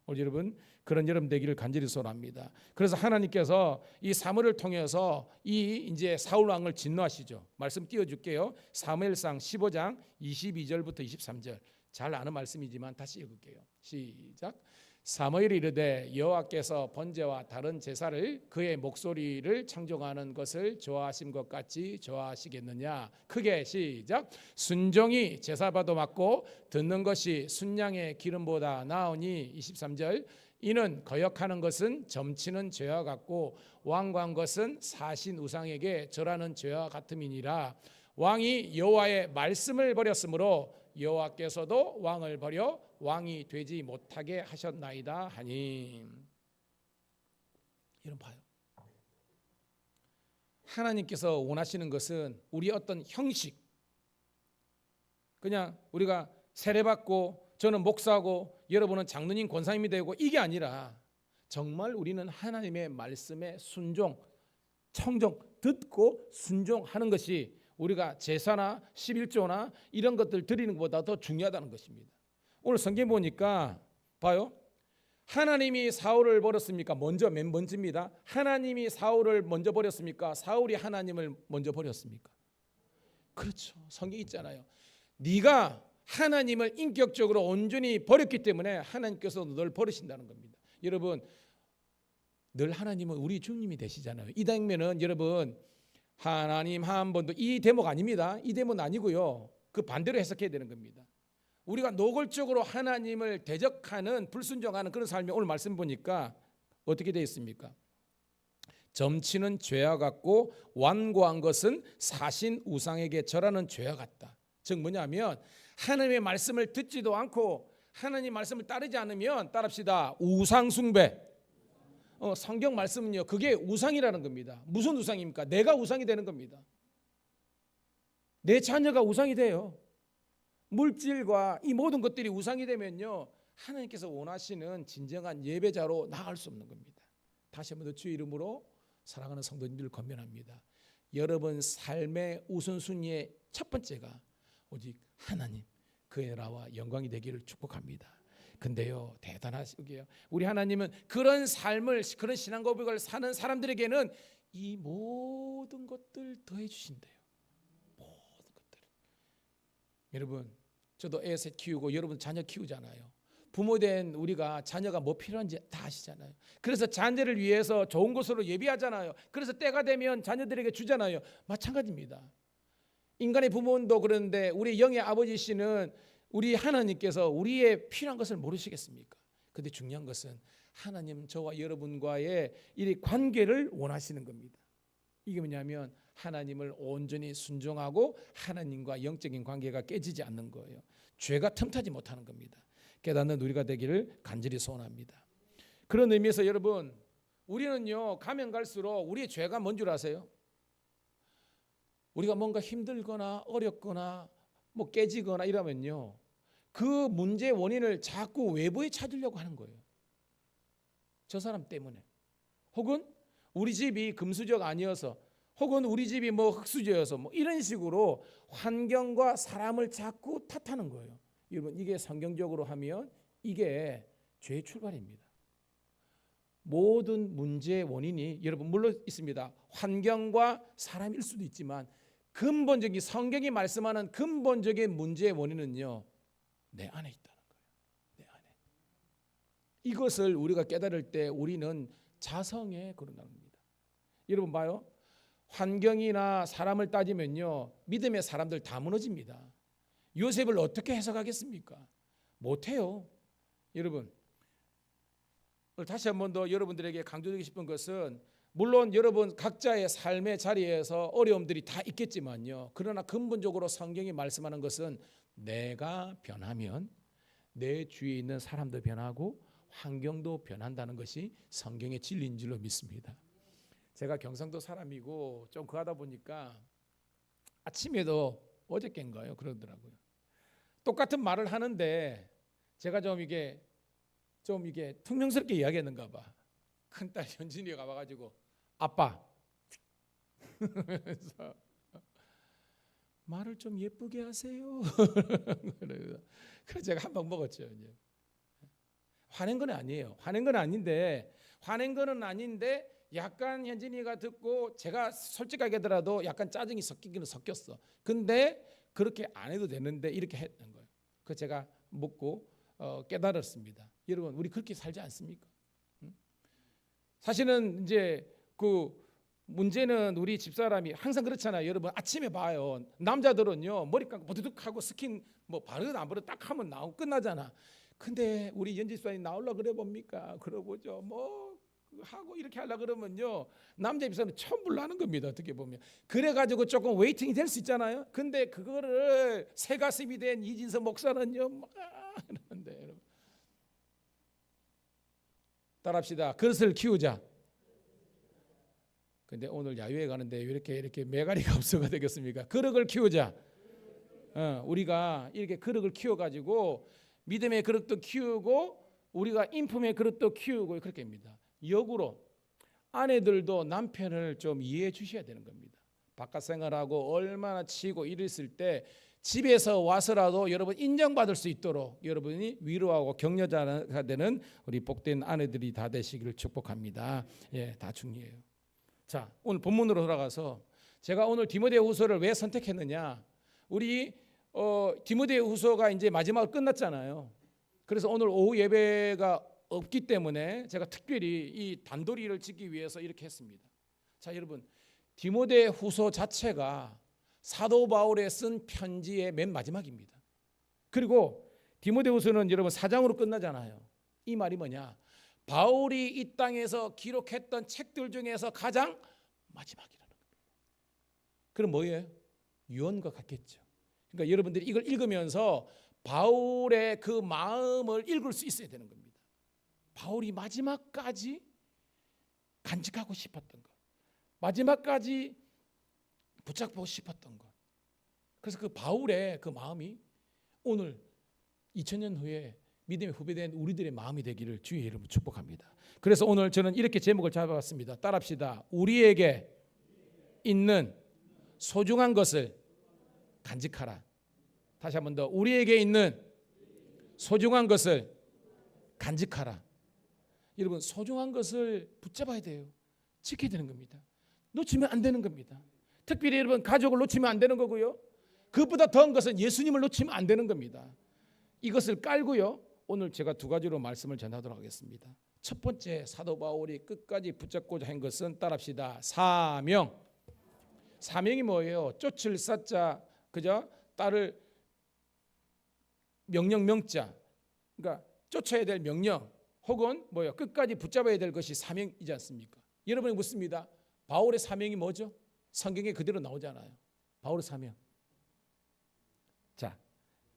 우리 여러분 그런 여러분 되기를 간절히 소원합니다. 그래서 하나님께서 이 사무엘을 통해서 이 이제 사울 왕을 진노하시죠. 말씀 띄워줄게요. 사무엘상 15장 22절부터 23절. 잘 아는 말씀이지만 다시 읽을게요. 시작. 사무엘이 이르되 여호와께서 번제와 다른 제사를 그의 목소리를 창종하는 것을 좋아하신 것 같이 좋아하시겠느냐. 크게 시작. 순종이 제사바도 맞고 듣는 것이 순양의 기름보다 나으니 23절. 이는 거역하는 것은 점치는 죄와 같고 완고한 것은 사신 우상에게 절하는 죄와 같음이니라. 왕이 여호와의 말씀을 버렸으므로 여호와께서도 왕을 버려 왕이 되지 못하게 하셨나이다 하니. 이런 봐요. 하나님께서 원하시는 것은 우리 어떤 형식, 그냥 우리가 세례받고 저는 목사고 여러분은 장로님 권사님이 되고 이게 아니라 정말 우리는 하나님의 말씀에 순종, 청종, 듣고 순종하는 것이 우리가 제사나 11조나 이런 것들 드리는 것보다 더 중요하다는 것입니다. 오늘 성경 보니까 봐요. 하나님이 사울을 버렸습니까? 먼저 맨 먼저입니다. 하나님이 사울을 먼저 버렸습니까? 사울이 하나님을 먼저 버렸습니까? 그렇죠. 성경 있잖아요. 네가 하나님을 인격적으로 온전히 버렸기 때문에 하나님께서 널 버리신다는 겁니다. 여러분 늘 하나님은 우리 주님이 되시잖아요. 이 장면은 여러분 하나님 한 번도 이 대목 아닙니다. 이 대목은 아니고요. 그 반대로 해석해야 되는 겁니다. 우리가 노골적으로 하나님을 대적하는 불순종하는 그런 삶이 오늘 말씀 보니까 어떻게 되어 있습니까? 점치는 죄와 같고 완고한 것은 사신 우상에게 절하는 죄와 같다. 즉 뭐냐면 하나님의 말씀을 듣지도 않고 하나님 말씀을 따르지 않으면 따릅시다. 우상 숭배. 성경 말씀은요. 그게 우상이라는 겁니다. 무슨 우상입니까? 내가 우상이 되는 겁니다. 내 자녀가 우상이 돼요. 물질과 이 모든 것들이 우상이 되면요. 하나님께서 원하시는 진정한 예배자로 나아갈 수 없는 겁니다. 다시 한번 더 주의 이름으로 사랑하는 성도님들을 권면합니다. 여러분 삶의 우선순위의 첫 번째가 오직 하나님 그의 나라와 영광이 되기를 축복합니다. 근데요 대단하시게요. 우리 하나님은 그런 삶을 그런 신앙 고백을 사는 사람들에게는 이 모든 것들 더해 주신대요. 모든 것들. 여러분 저도 애 셋 키우고 여러분 자녀 키우잖아요. 부모된 우리가 자녀가 뭐 필요한지 다 아시잖아요. 그래서 자녀를 위해서 좋은 곳으로 예비하잖아요. 그래서 때가 되면 자녀들에게 주잖아요. 마찬가지입니다. 인간의 부모도 그런데 우리 영의 아버지시는 우리 하나님께서 우리의 필요한 것을 모르시겠습니까? 그런데 중요한 것은 하나님 저와 여러분과의 이 관계를 원하시는 겁니다. 이게 뭐냐면 하나님을 온전히 순종하고 하나님과 영적인 관계가 깨지지 않는 거예요. 죄가 틈타지 못하는 겁니다. 깨닫는 우리가 되기를 간절히 소원합니다. 그런 의미에서 여러분 우리는요 가면 갈수록 우리의 죄가 뭔 줄 아세요? 우리가 뭔가 힘들거나 어렵거나 뭐 깨지거나 이러면요 그 문제의 원인을 자꾸 외부에 찾으려고 하는 거예요. 저 사람 때문에, 혹은 우리 집이 금수저가 아니어서, 혹은 우리 집이 뭐 흙수저여서 뭐 이런 식으로 환경과 사람을 자꾸 탓하는 거예요. 여러분 이게 성경적으로 하면 이게 죄의 출발입니다. 모든 문제의 원인이 여러분 물론 있습니다. 환경과 사람일 수도 있지만 근본적인 성경이 말씀하는 근본적인 문제의 원인은요 내 안에 있다는 거예요. 내 안에. 이것을 우리가 깨달을 때 우리는 자성에 거듭납니다. 여러분 봐요. 환경이나 사람을 따지면요 믿음의 사람들 다 무너집니다. 요셉을 어떻게 해석하겠습니까? 못해요. 여러분 다시 한 번 더 여러분들에게 강조드리고 싶은 것은 물론 여러분 각자의 삶의 자리에서 어려움들이 다 있겠지만요. 그러나 근본적으로 성경이 말씀하는 것은 내가 변하면 내 주위에 있는 사람도 변하고 환경도 변한다는 것이 성경의 진리인 줄로 믿습니다. 제가 경상도 사람이고 좀 그러다 보니까 아침에도 어저께인가요? 그러더라고요. 똑같은 말을 하는데 제가 좀 이게 퉁명스럽게 이야기했는가 봐. 큰딸 현진이가 와가지고 아빠 그래서 말을 좀 예쁘게 하세요. 그래서 제가 한 방 먹었죠. 이제. 화낸 건 아니에요. 화낸 건 아닌데 약간 현진이가 듣고 제가 솔직하게 하더라도 약간 짜증이 섞이기는 섞였어. 근데 그렇게 안 해도 되는데 이렇게 했던 거예요. 그 제가 묻고 깨달았습니다. 여러분 우리 그렇게 살지 않습니까? 사실은 이제 그 문제는 우리 집사람이 항상 그렇잖아요. 여러분 아침에 봐요. 남자들은요 머리 감고 버드득 하고 스킨 뭐 바르든 안 바르든 딱 하면 나오고 끝나잖아. 근데 우리 연지 집사님 나올라 그래 봅니까? 그러보죠. 뭐 하고 이렇게 하려 그러면요 남자 집사는 천불 나는 겁니다. 어떻게 보면 그래가지고 조금 웨이팅이 될 수 있잖아요. 근데 그거를 새 가슴이 된 이진서 목사는요 막 하는데 여러분 따라합시다. 그릇을 키우자. 근데 오늘 야유회 가는데 이렇게 메가리가 없어가 되겠습니까? 그릇을 키우자. 우리가 이렇게 그릇을 키워가지고 믿음의 그릇도 키우고 우리가 인품의 그릇도 키우고 그렇게 합니다. 역으로 아내들도 남편을 좀 이해해 주셔야 되는 겁니다. 바깥 생활하고 얼마나 치고 이랬을 때 집에서 와서라도 여러분 인정받을 수 있도록 여러분이 위로하고 격려자가 되는 우리 복된 아내들이 다 되시기를 축복합니다. 예, 다 중요해요. 자, 오늘 본문으로 돌아가서 제가 오늘 디모데후서를 왜 선택했느냐? 우리 디모데후서가 이제 마지막으로 끝났잖아요. 그래서 오늘 오후 예배가 없기 때문에 제가 특별히 이 단도리를 짓기 위해서 이렇게 했습니다. 자, 여러분 디모데후서 자체가 사도 바울에 쓴 편지의 맨 마지막입니다. 그리고 디모데후서는 여러분 4장으로 끝나잖아요. 이 말이 뭐냐? 바울이 이 땅에서 기록했던 책들 중에서 가장 마지막이라는 겁니다. 그럼 뭐예요? 유언과 같겠죠. 그러니까 여러분들이 이걸 읽으면서 바울의 그 마음을 읽을 수 있어야 되는 겁니다. 바울이 마지막까지 간직하고 싶었던 것, 마지막까지 붙잡고 싶었던 것. 그래서 그 바울의 그 마음이 오늘 2000년 후에 믿음의 후배된 우리들의 마음이 되기를 주의 이름으로 축복합니다. 그래서 오늘 저는 이렇게 제목을 잡아봤습니다. 따라합시다. 우리에게 있는 소중한 것을 간직하라. 다시 한 번 더. 우리에게 있는 소중한 것을 간직하라. 여러분 소중한 것을 붙잡아야 돼요. 지켜야 되는 겁니다. 놓치면 안 되는 겁니다. 특별히 여러분 가족을 놓치면 안 되는 거고요. 그것보다 더한 것은 예수님을 놓치면 안 되는 겁니다. 이것을 깔고요. 오늘 제가 두 가지로 말씀을 전하도록 하겠습니다. 첫 번째 사도 바울이 끝까지 붙잡고자 한 것은 따라합시다. 사명. 사명이 뭐예요? 쫓을 사자, 그죠? 딸을 명령 명자. 그러니까 쫓아야 될 명령 혹은 뭐예요? 끝까지 붙잡아야 될 것이 사명이지 않습니까? 여러분이 묻습니다. 바울의 사명이 뭐죠? 성경에 그대로 나오잖아요. 바울의 사명. 자,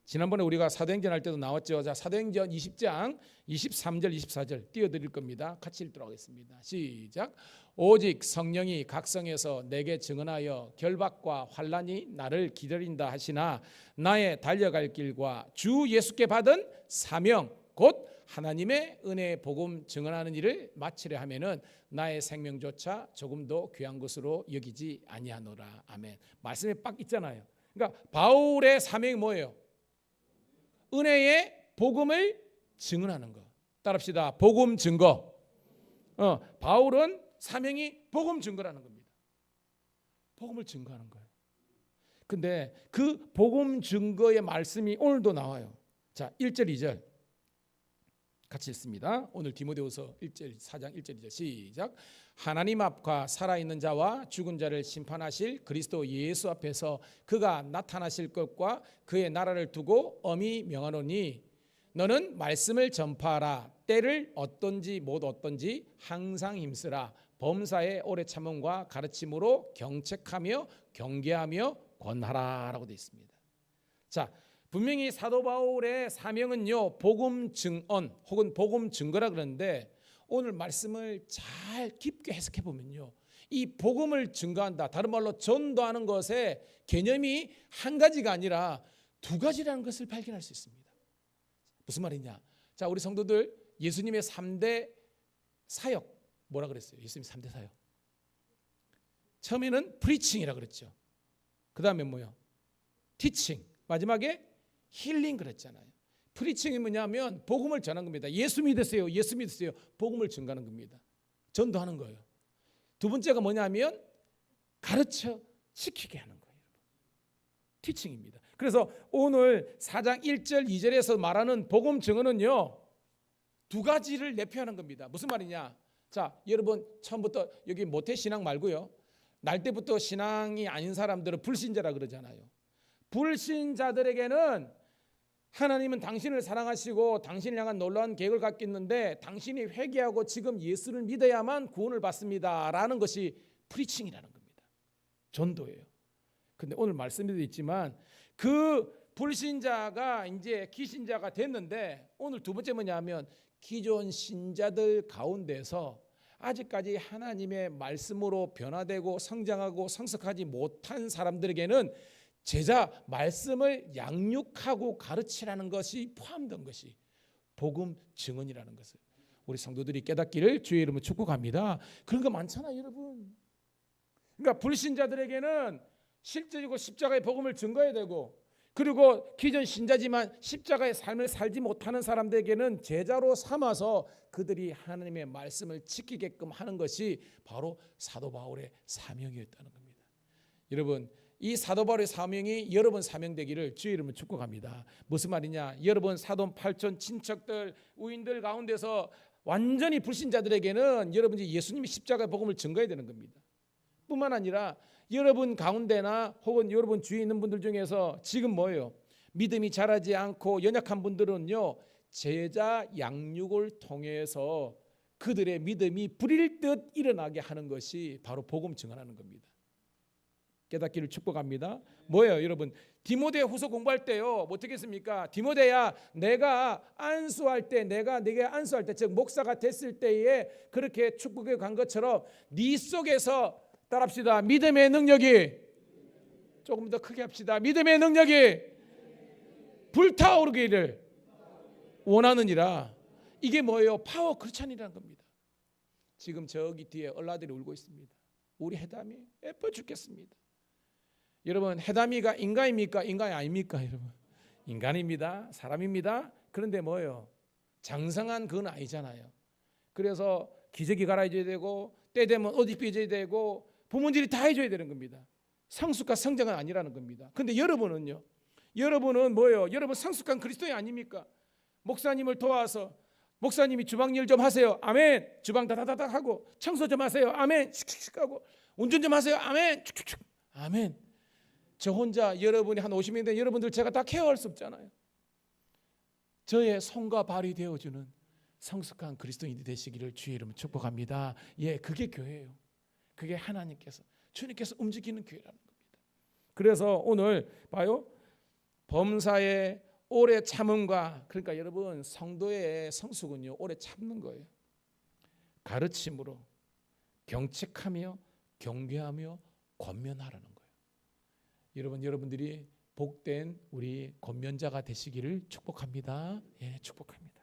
지난번에 우리가 사도행전 할 때도 나왔죠. 자, 사도행전 20장 23절 24절 띄워드릴 겁니다. 같이 읽도록 하겠습니다. 시작. 오직 성령이 각성에서 내게 증언하여 결박과 환난이 나를 기다린다 하시나 나의 달려갈 길과 주 예수께 받은 사명 곧 하나님의 은혜의 복음 증언하는 일을 마치려 하면은 나의 생명조차 조금도 귀한 것으로 여기지 아니하노라. 아멘. 말씀에 빡 있잖아요. 그러니까 바울의 사명이 뭐예요? 은혜의 복음을 증언하는 것. 따라합시다. 복음 증거. 바울은 사명이 복음 증거라는 겁니다. 복음을 증거하는 거예요. 근데 그 복음 증거의 말씀이 오늘도 나와요. 자, 1절 2절 같이 읽습니다. 오늘 디모데후서 1절 4장 1절 2절 시작. 하나님 앞과 살아있는 자와 죽은 자를 심판하실 그리스도 예수 앞에서 그가 나타나실 것과 그의 나라를 두고 엄히 명하노니 너는 말씀을 전파하라. 때를 어떤지 못 어떤지 항상 힘쓰라. 범사의 오래 참음과 가르침으로 경책하며 경계하며 권하라라고 되어 있습니다. 자, 분명히 사도 바울의 사명은요 복음 증언 혹은 복음 증거라 그러는데 오늘 말씀을 잘 깊게 해석해 보면요 이 복음을 증거한다, 다른 말로 전도하는 것의 개념이 한 가지가 아니라 두 가지라는 것을 발견할 수 있습니다. 무슨 말이냐? 자, 우리 성도들 예수님의 3대 사역 뭐라 그랬어요? 예수님 3대 사역. 처음에는 프리칭이라 그랬죠. 그 다음에 뭐요? 티칭. 마지막에 힐링 그랬잖아요. 프리칭이 뭐냐면 복음을 전하는 겁니다. 예수 믿으세요. 예수 믿으세요. 복음을 전가하는 겁니다. 전도하는 거예요. 두 번째가 뭐냐면 가르쳐 시키게 하는 거예요. 티칭입니다. 그래서 오늘 4장 1절 2절에서 말하는 복음 증언은요, 두 가지를 내포하는 겁니다. 무슨 말이냐? 자, 여러분 처음부터 여기 모태신앙 말고요, 날 때부터 신앙이 아닌 사람들은 불신자라 그러잖아요. 불신자들에게는 하나님은 당신을 사랑하시고 당신을 향한 놀라운 계획을 갖고 있는데 당신이 회개하고 지금 예수를 믿어야만 구원을 받습니다 라는 것이 프리칭이라는 겁니다. 전도예요. 근데 오늘 말씀에도 있지만 그 불신자가 이제 기신자가 됐는데, 오늘 두 번째 뭐냐면 기존 신자들 가운데서 아직까지 하나님의 말씀으로 변화되고 성장하고 성숙하지 못한 사람들에게는 제자 말씀을 양육하고 가르치라는 것이 포함된 것이 복음 증언이라는 것을 우리 성도들이 깨닫기를 주의 이름으로 축복합니다. 그런 거 많잖아요, 여러분. 그러니까 불신자들에게는 실제적으로 십자가의 복음을 증거해야 되고, 그리고 기존 신자지만 십자가의 삶을 살지 못하는 사람들에게는 제자로 삼아서 그들이 하나님의 말씀을 지키게끔 하는 것이 바로 사도 바울의 사명이었다는 겁니다. 여러분, 이 사도 바울의 사명이 여러분 사명 되기를 주의 이름으로 축복합니다. 무슨 말이냐? 여러분 사돈 팔촌 친척들 우인들 가운데서 완전히 불신자들에게는 여러분이 예수님이 십자가의 복음을 증거해야 되는 겁니다. 뿐만 아니라 여러분 가운데나 혹은 여러분 주위에 있는 분들 중에서 지금 뭐예요? 믿음이 자라지 않고 연약한 분들은요, 제자 양육을 통해서 그들의 믿음이 불일 듯 일어나게 하는 것이 바로 복음 증언하는 겁니다. 깨닫기를 축복합니다. 뭐예요, 여러분? 디모데 후서 공부할 때요, 어떻게 했습니까? 디모데야, 내가 안수할 때, 내가 네게 안수할 때, 즉 목사가 됐을 때에 그렇게 축복해 간 것처럼 네 속에서, 따라합시다, 믿음의 능력이, 조금 더 크게 합시다, 믿음의 능력이 불타오르기를 원하느니라. 이게 뭐예요? 파워 크리스찬이라는 겁니다. 지금 저기 뒤에 얼라들이 울고 있습니다. 우리 해담이 예뻐 죽겠습니다. 여러분, 해담이가 인간입니까? 인간이 아닙니까? 여러분, 인간입니다. 사람입니다. 그런데 뭐예요? 장성한 그건 아니잖아요. 그래서 기저귀 갈아줘야 되고 때 되면 옷 입혀줘야 되고 부모님들이 다 해줘야 되는 겁니다. 성숙과 성장은 아니라는 겁니다. 근데 여러분은요, 여러분은 뭐예요? 여러분 성숙한 그리스도인 아닙니까? 목사님을 도와서 목사님이 주방 일 좀 하세요. 아멘. 주방 다다다닥 하고 청소 좀 하세요. 아멘. 칙칙칙 하고 운전 좀 하세요. 아멘. 축축축. 아멘. 저 혼자 여러분이 한 50명 된 여러분들 제가 다 케어할 수 없잖아요. 저의 손과 발이 되어주는 성숙한 그리스도인이 되시기를 주의 이름으로 축복합니다. 예, 그게 교회예요. 그게 하나님께서, 주님께서 움직이는 교회라는 겁니다. 그래서 오늘 봐요, 범사의 오래 참음과, 그러니까 여러분 성도의 성숙은요, 오래 참는 거예요. 가르침으로 경책하며 경계하며 권면하라는 거예요. 여러분들이 복된 우리 권면자가 되시기를 축복합니다. 예, 축복합니다.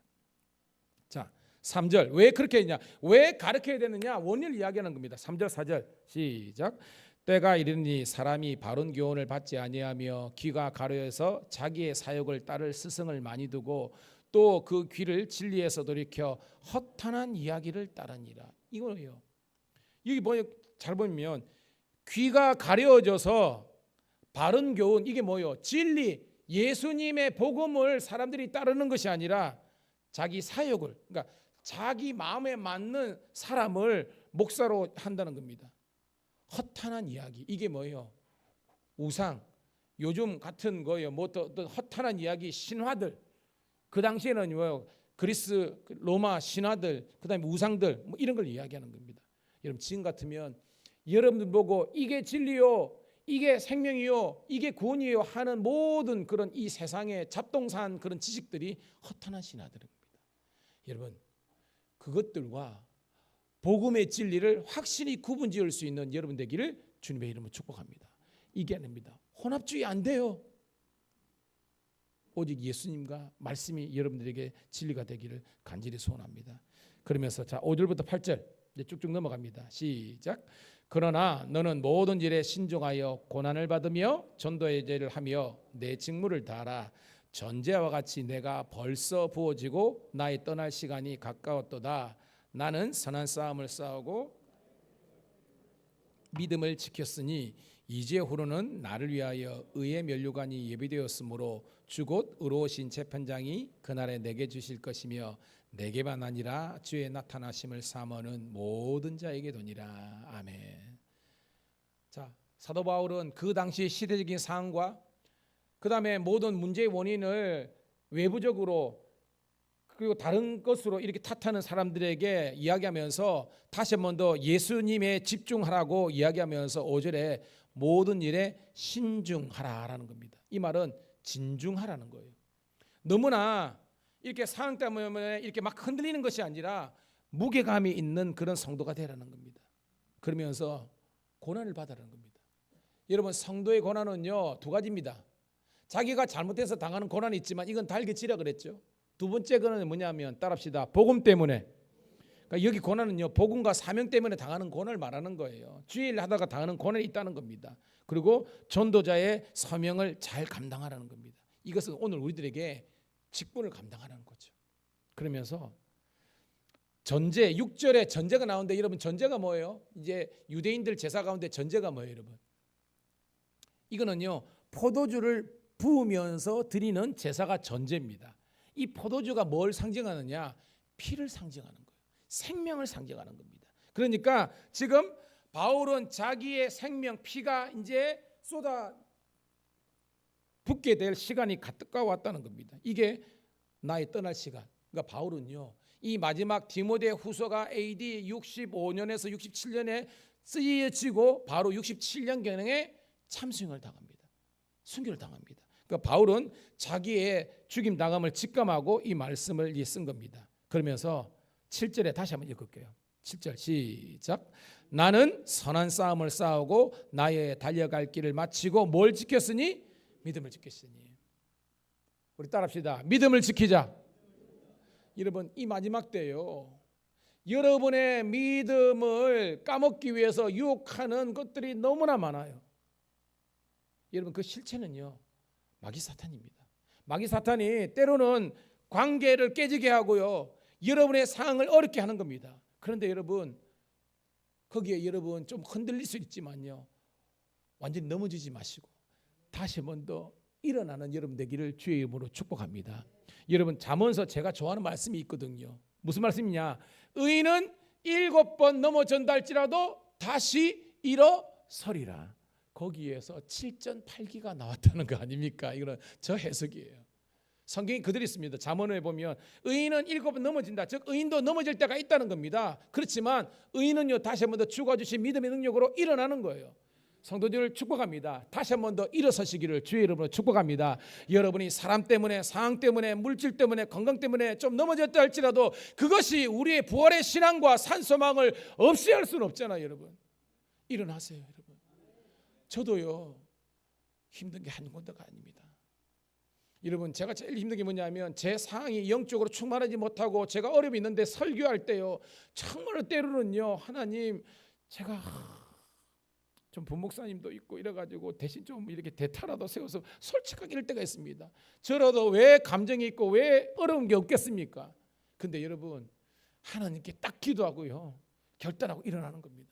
자, 3절 왜 그렇게 했냐? 왜 가르쳐야 되느냐? 원인을 이야기하는 겁니다. 3절 4절 시작. 때가 이르니 사람이 바른 교훈을 받지 아니하며 귀가 가려서 자기의 사욕을 따를 스승을 많이 두고 또 그 귀를 진리에서 돌이켜 허탄한 이야기를 따르니라. 이거예요. 여기 뭐예요? 잘 보면 귀가 가려져서 바른 교훈, 이게 뭐예요? 진리, 예수님의 복음을 사람들이 따르는 것이 아니라 자기 사역을, 그러니까 자기 마음에 맞는 사람을 목사로 한다는 겁니다. 허탄한 이야기, 이게 뭐예요? 우상, 요즘 같은 거예요. 뭐 또 허탄한 이야기, 신화들. 그 당시에는 뭐예요? 그리스, 로마 신화들, 그다음에 우상들, 뭐 이런 걸 이야기하는 겁니다. 여러분 지금 같으면 여러분들 보고 이게 진리요, 이게 생명이요, 이게 구원이요 하는 모든 그런 이 세상의 잡동사한 그런 지식들이 허탄한 신화들입니다. 여러분, 그것들과 복음의 진리를 확실히 구분지을 수 있는 여러분 되기를 주님의 이름으로 축복합니다. 이게 아닙니다. 혼합주의 안 돼요. 오직 예수님과 말씀이 여러분들에게 진리가 되기를 간절히 소원합니다. 그러면서 자, 5절부터 8절 이제 쭉쭉 넘어갑니다. 시작. 그러나 너는 모든 일에 신중하여 고난을 받으며 전도의 제를 하며 내 직무를 다하라. 전제와 같이 내가 벌써 부어지고 나의 떠날 시간이 가까웠도다. 나는 선한 싸움을 싸우고 믿음을 지켰으니 이제후로는 나를 위하여 의의 면류관이 예비되었으므로 주곧 의로우신 재판장이 그날에 내게 주실 것이며 내게만 아니라 주의 나타나심을 사모하는 모든 자에게 도니라. 아멘. 자, 사도 바울은 그 당시 시대적인 상황과 그 다음에 모든 문제의 원인을 외부적으로 그리고 다른 것으로 이렇게 탓하는 사람들에게 이야기하면서 다시 한 번 더 예수님에 집중하라고 이야기하면서 5절에 모든 일에 신중하라라는 겁니다. 이 말은 진중하라는 거예요. 너무나 이렇게 상황 때문에 이렇게 막 흔들리는 것이 아니라 무게감이 있는 그런 성도가 되라는 겁니다. 그러면서 고난을 받으라는 겁니다. 여러분, 성도의 고난은요 2가지입니다. 자기가 잘못해서 당하는 고난이 있지만 이건 달개치라 그랬죠. 두 번째 거는 뭐냐면 따라합시다. 복음 때문에. 그러니까 여기 고난은요 복음과 사명 때문에 당하는 고난을 말하는 거예요. 주의 일 하다가 당하는 고난이 있다는 겁니다. 그리고 전도자의 사명을 잘 감당하라는 겁니다. 이것은 오늘 우리들에게 직분을 감당하라는 거죠. 그러면서 전제 6절에 전제가 나오는데 여러분 전제가 뭐예요? 이제 유대인들 제사 가운데 전제가 뭐예요, 여러분? 이거는요 포도주를 부으면서 드리는 제사가 전제입니다. 이 포도주가 뭘 상징하느냐? 피를 상징하는 거예요. 생명을 상징하는 겁니다. 그러니까 지금 바울은 자기의 생명 피가 이제 쏟아 붓게 될 시간이 가까웠다는 겁니다. 이게 나의 떠날 시간. 그러니까 바울은요 이 마지막 디모데 후서가 AD 65년에서 67년에 쓰여지고 바로 67년경에 참수형을 당합니다. 순교를 당합니다. 그러니까 바울은 자기의 죽임 당함을 직감하고 이 말씀을 쓴 겁니다. 그러면서 7절에 다시 한번 읽을게요. 7절 시작. 나는 선한 싸움을 싸우고 나의 달려갈 길을 마치고 뭘 지켰으니? 믿음을 지켰으니. 우리 따라합시다. 믿음을 지키자. 여러분, 이 마지막 때요 여러분의 믿음을 까먹기 위해서 유혹하는 것들이 너무나 많아요. 여러분, 그 실체는요 마귀 사탄입니다. 마귀 사탄이 때로는 관계를 깨지게 하고요 여러분의 상황을 어렵게 하는 겁니다. 그런데 여러분 거기에 여러분 좀 흔들릴 수 있지만요 완전히 넘어지지 마시고 다시 한 번 더 일어나는 여러분 되기를 주의 이름으로 축복합니다. 여러분 잠언서 제가 좋아하는 말씀이 있거든요. 무슨 말씀이냐? 의인은 7번 넘어진다 할지라도 다시 일어서리라. 거기에서 7전8기가 나왔다는 거 아닙니까? 이거는 저 해석이에요. 성경이 그대로 있습니다. 잠언에 보면 의인은 7번 넘어진다. 즉 의인도 넘어질 때가 있다는 겁니다. 그렇지만 의인은요 다시 한 번 더 주어주신 믿음의 능력으로 일어나는 거예요. 성도들을 축복합니다. 다시 한 번 더 일어서시기를 주의 이름으로 축복합니다. 여러분이 사람 때문에 상황 때문에 물질 때문에 건강 때문에 좀 넘어졌다 할지라도 그것이 우리의 부활의 신앙과 산소망을 없이 할 수는 없잖아요. 여러분 일어나세요. 여러분 저도요 힘든 게 한 군데가 아닙니다. 여러분 제가 제일 힘든 게 뭐냐면 제 상황이 영적으로 충만하지 못하고 제가 어려움이 있는데 설교할 때요 정말로 때로는요 하나님 제가 좀 부목사님도 있고 이래가지고 대신 좀 이렇게 대타라도 세워서 솔직하게 이럴 때가 있습니다. 저라도 왜 감정이 있고 왜 어려운 게 없겠습니까? 근데 여러분 하나님께 딱 기도하고요 결단하고 일어나는 겁니다.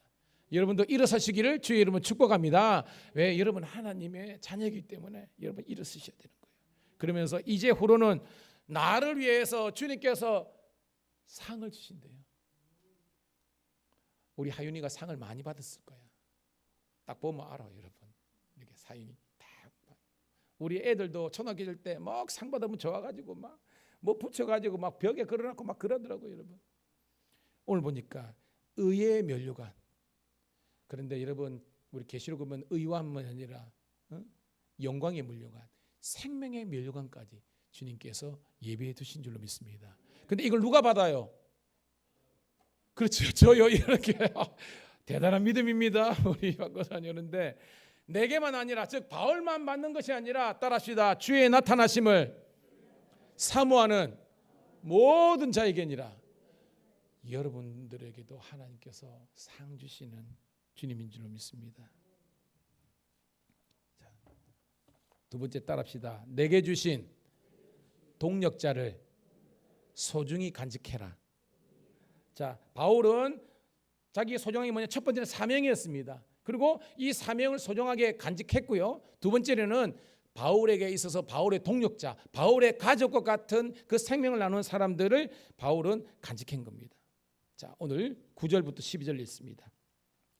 여러분도 일어서시기를 주의 이름으로 축복합니다. 왜? 여러분 하나님의 자녀이기 때문에 여러분 일어서셔야 되는 거예요. 그러면서 이제 후로는 나를 위해서 주님께서 상을 주신대요. 우리 하윤이가 상을 많이 받았을 거야. 딱 보면 알아 여러분. 이렇게 사인이 딱 우리 애들도 초등학교 때 막 상 받으면 좋아가지고 막 뭐 붙여가지고 막 벽에 걸어놓고 막 그러더라고요 여러분. 오늘 보니까 의의 면류관. 그런데 여러분 우리 계시록 보면 의와만 아니라 영광의 면류관, 생명의 면류관까지 주님께서 예비해 두신 줄로 믿습니다. 근데 이걸 누가 받아요? 그렇죠. 저요. 이렇게 대단한 믿음입니다. 우리 박거사님인데 내게만 아니라 즉 바울만 받는 것이 아니라 따라합시다. 주의 나타나심을 사모하는 모든 자에게니라. 여러분들에게도 하나님께서 상 주시는 주님인 줄로 믿습니다. 자, 두 번째 따라합시다. 내게 주신 동력자를 소중히 간직해라. 자, 바울은 자기의 소중한 게 뭐냐? 첫 번째는 사명이었습니다. 그리고 이 사명을 소중하게 간직했고요. 두 번째로는 바울에게 있어서 바울의 동력자, 바울의 가족과 같은 그 생명을 나누는 사람들을 바울은 간직한 겁니다. 자, 오늘 9절부터 12절 읽습니다.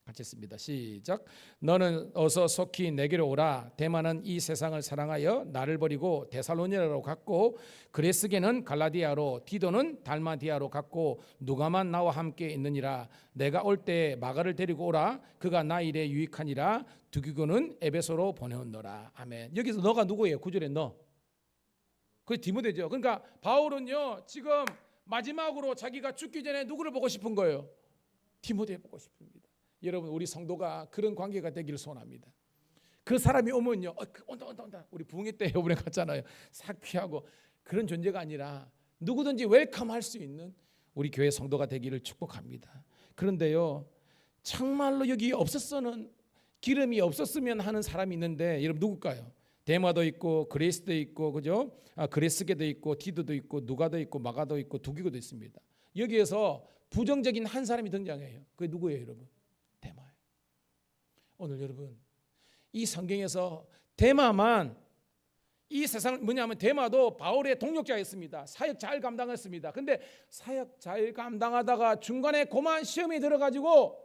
같이 읽습니다. 시작. 너는 어서 속히 내게로 오라. 데마는 이 세상을 사랑하여 나를 버리고 데살로니가로 갔고, 그레스게는 갈라디아로, 디도는 달마디아로 갔고, 누가만 나와 함께 있느니라. 내가 올 때 마가를 데리고 오라. 그가 나 일에 유익하니라. 두기고는 에베소로 보내온노라. 아멘. 여기서 너가 누구예요? 9절에 너. 그게 디모데죠. 그러니까 바울은요, 지금 마지막으로 자기가 죽기 전에 누구를 보고 싶은 거예요? 디모데 보고 싶습니다. 여러분, 우리 성도가 그런 관계가 되기를 소원합니다. 그 사람이 오면요, 온다. 우리 부흥회 때 이번에 갔잖아요. 싹 피하고 그런 존재가 아니라 누구든지 웰컴할 수 있는 우리 교회 성도가 되기를 축복합니다. 그런데요, 정말로 여기 없었어는 기름이 없었으면 하는 사람이 있는데, 여러분 누굴까요? 데마도 있고 그레스도 있고, 그죠? 그레스게도 있고 디도도 있고 누가도 있고 마가도 있고 두기고도 있습니다. 여기에서 부정적인 한 사람이 등장해요. 그게 누구예요, 여러분? 데마예요. 오늘 여러분, 이 성경에서 데마만, 이 세상을 뭐냐면 데마도 바울의 동력자였습니다. 사역 잘 감당했습니다. 근데 사역 잘 감당하다가 중간에 고만 시험이 들어가지고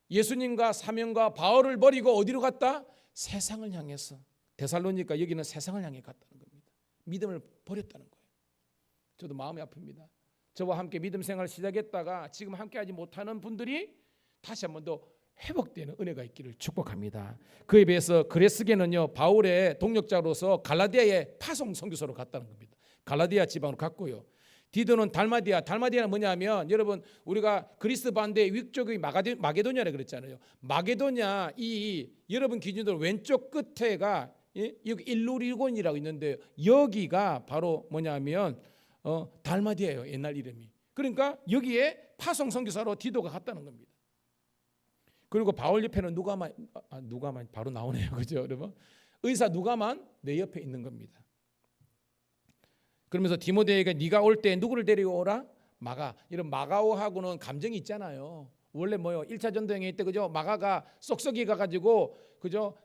예수님과 사명과 바울을 버리고 어디로 갔다? 세상을 향해서. 데살로니가 여기는 세상을 향해 갔다는 겁니다. 믿음을 버렸다는 거예요. 저도 마음이 아픕니다. 저와 함께 믿음 생활을 시작했다가 지금 함께하지 못하는 분들이 다시 한 번 더 회복되는 은혜가 있기를 축복합니다. 그에 비해서 그레스게는요, 바울의 동력자로서 갈라디아의 파송 선교소로 갔다는 겁니다. 갈라디아 지방으로 갔고요. 디도는 달마디아는 뭐냐면, 여러분 우리가 그리스 반대의 위쪽의 마게도냐라 그랬잖아요. 마게도냐, 이 여러분 기준으로 왼쪽 끝에가 여기 일루리곤이라고 있는데, 여기가 바로 뭐냐면 달마디아예요, 옛날 이름이. 그러니까 여기에 파송 선교사로 디도가 갔다는 겁니다. 그리고 바울 옆에는 누가만 바로 나오네요, 그죠, 여러분? 의사 누가만 내 옆에 있는 겁니다. 그러면서 디모데에게 네가 올 때 누구를 데려오라? 마가. 이런 마가오하고는 감정이 있잖아요. 원래 뭐요? 1차 전쟁회 때, 그죠? 마가가 쏙쏙이 가가지고, 그죠?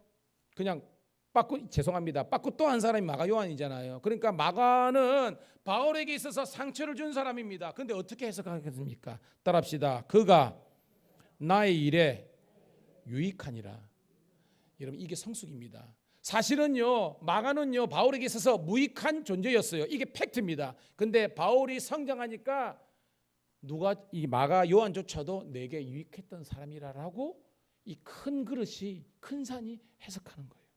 그냥 빠꾸 또 한 사람이 마가 요한이잖아요. 그러니까 마가는 바울에게 있어서 상처를 준 사람입니다. 근데 어떻게 해석하겠습니까? 따라합시다. 그가 나의 일에 유익하니라. 여러분, 이게 성숙입니다. 사실은요, 마가는요 바울에게 있어서 무익한 존재였어요. 이게 팩트입니다. 근데 바울이 성장하니까 이 마가 요한조차도 내게 유익했던 사람이라고 이 큰 그릇이, 큰 산이 해석하는 거예요.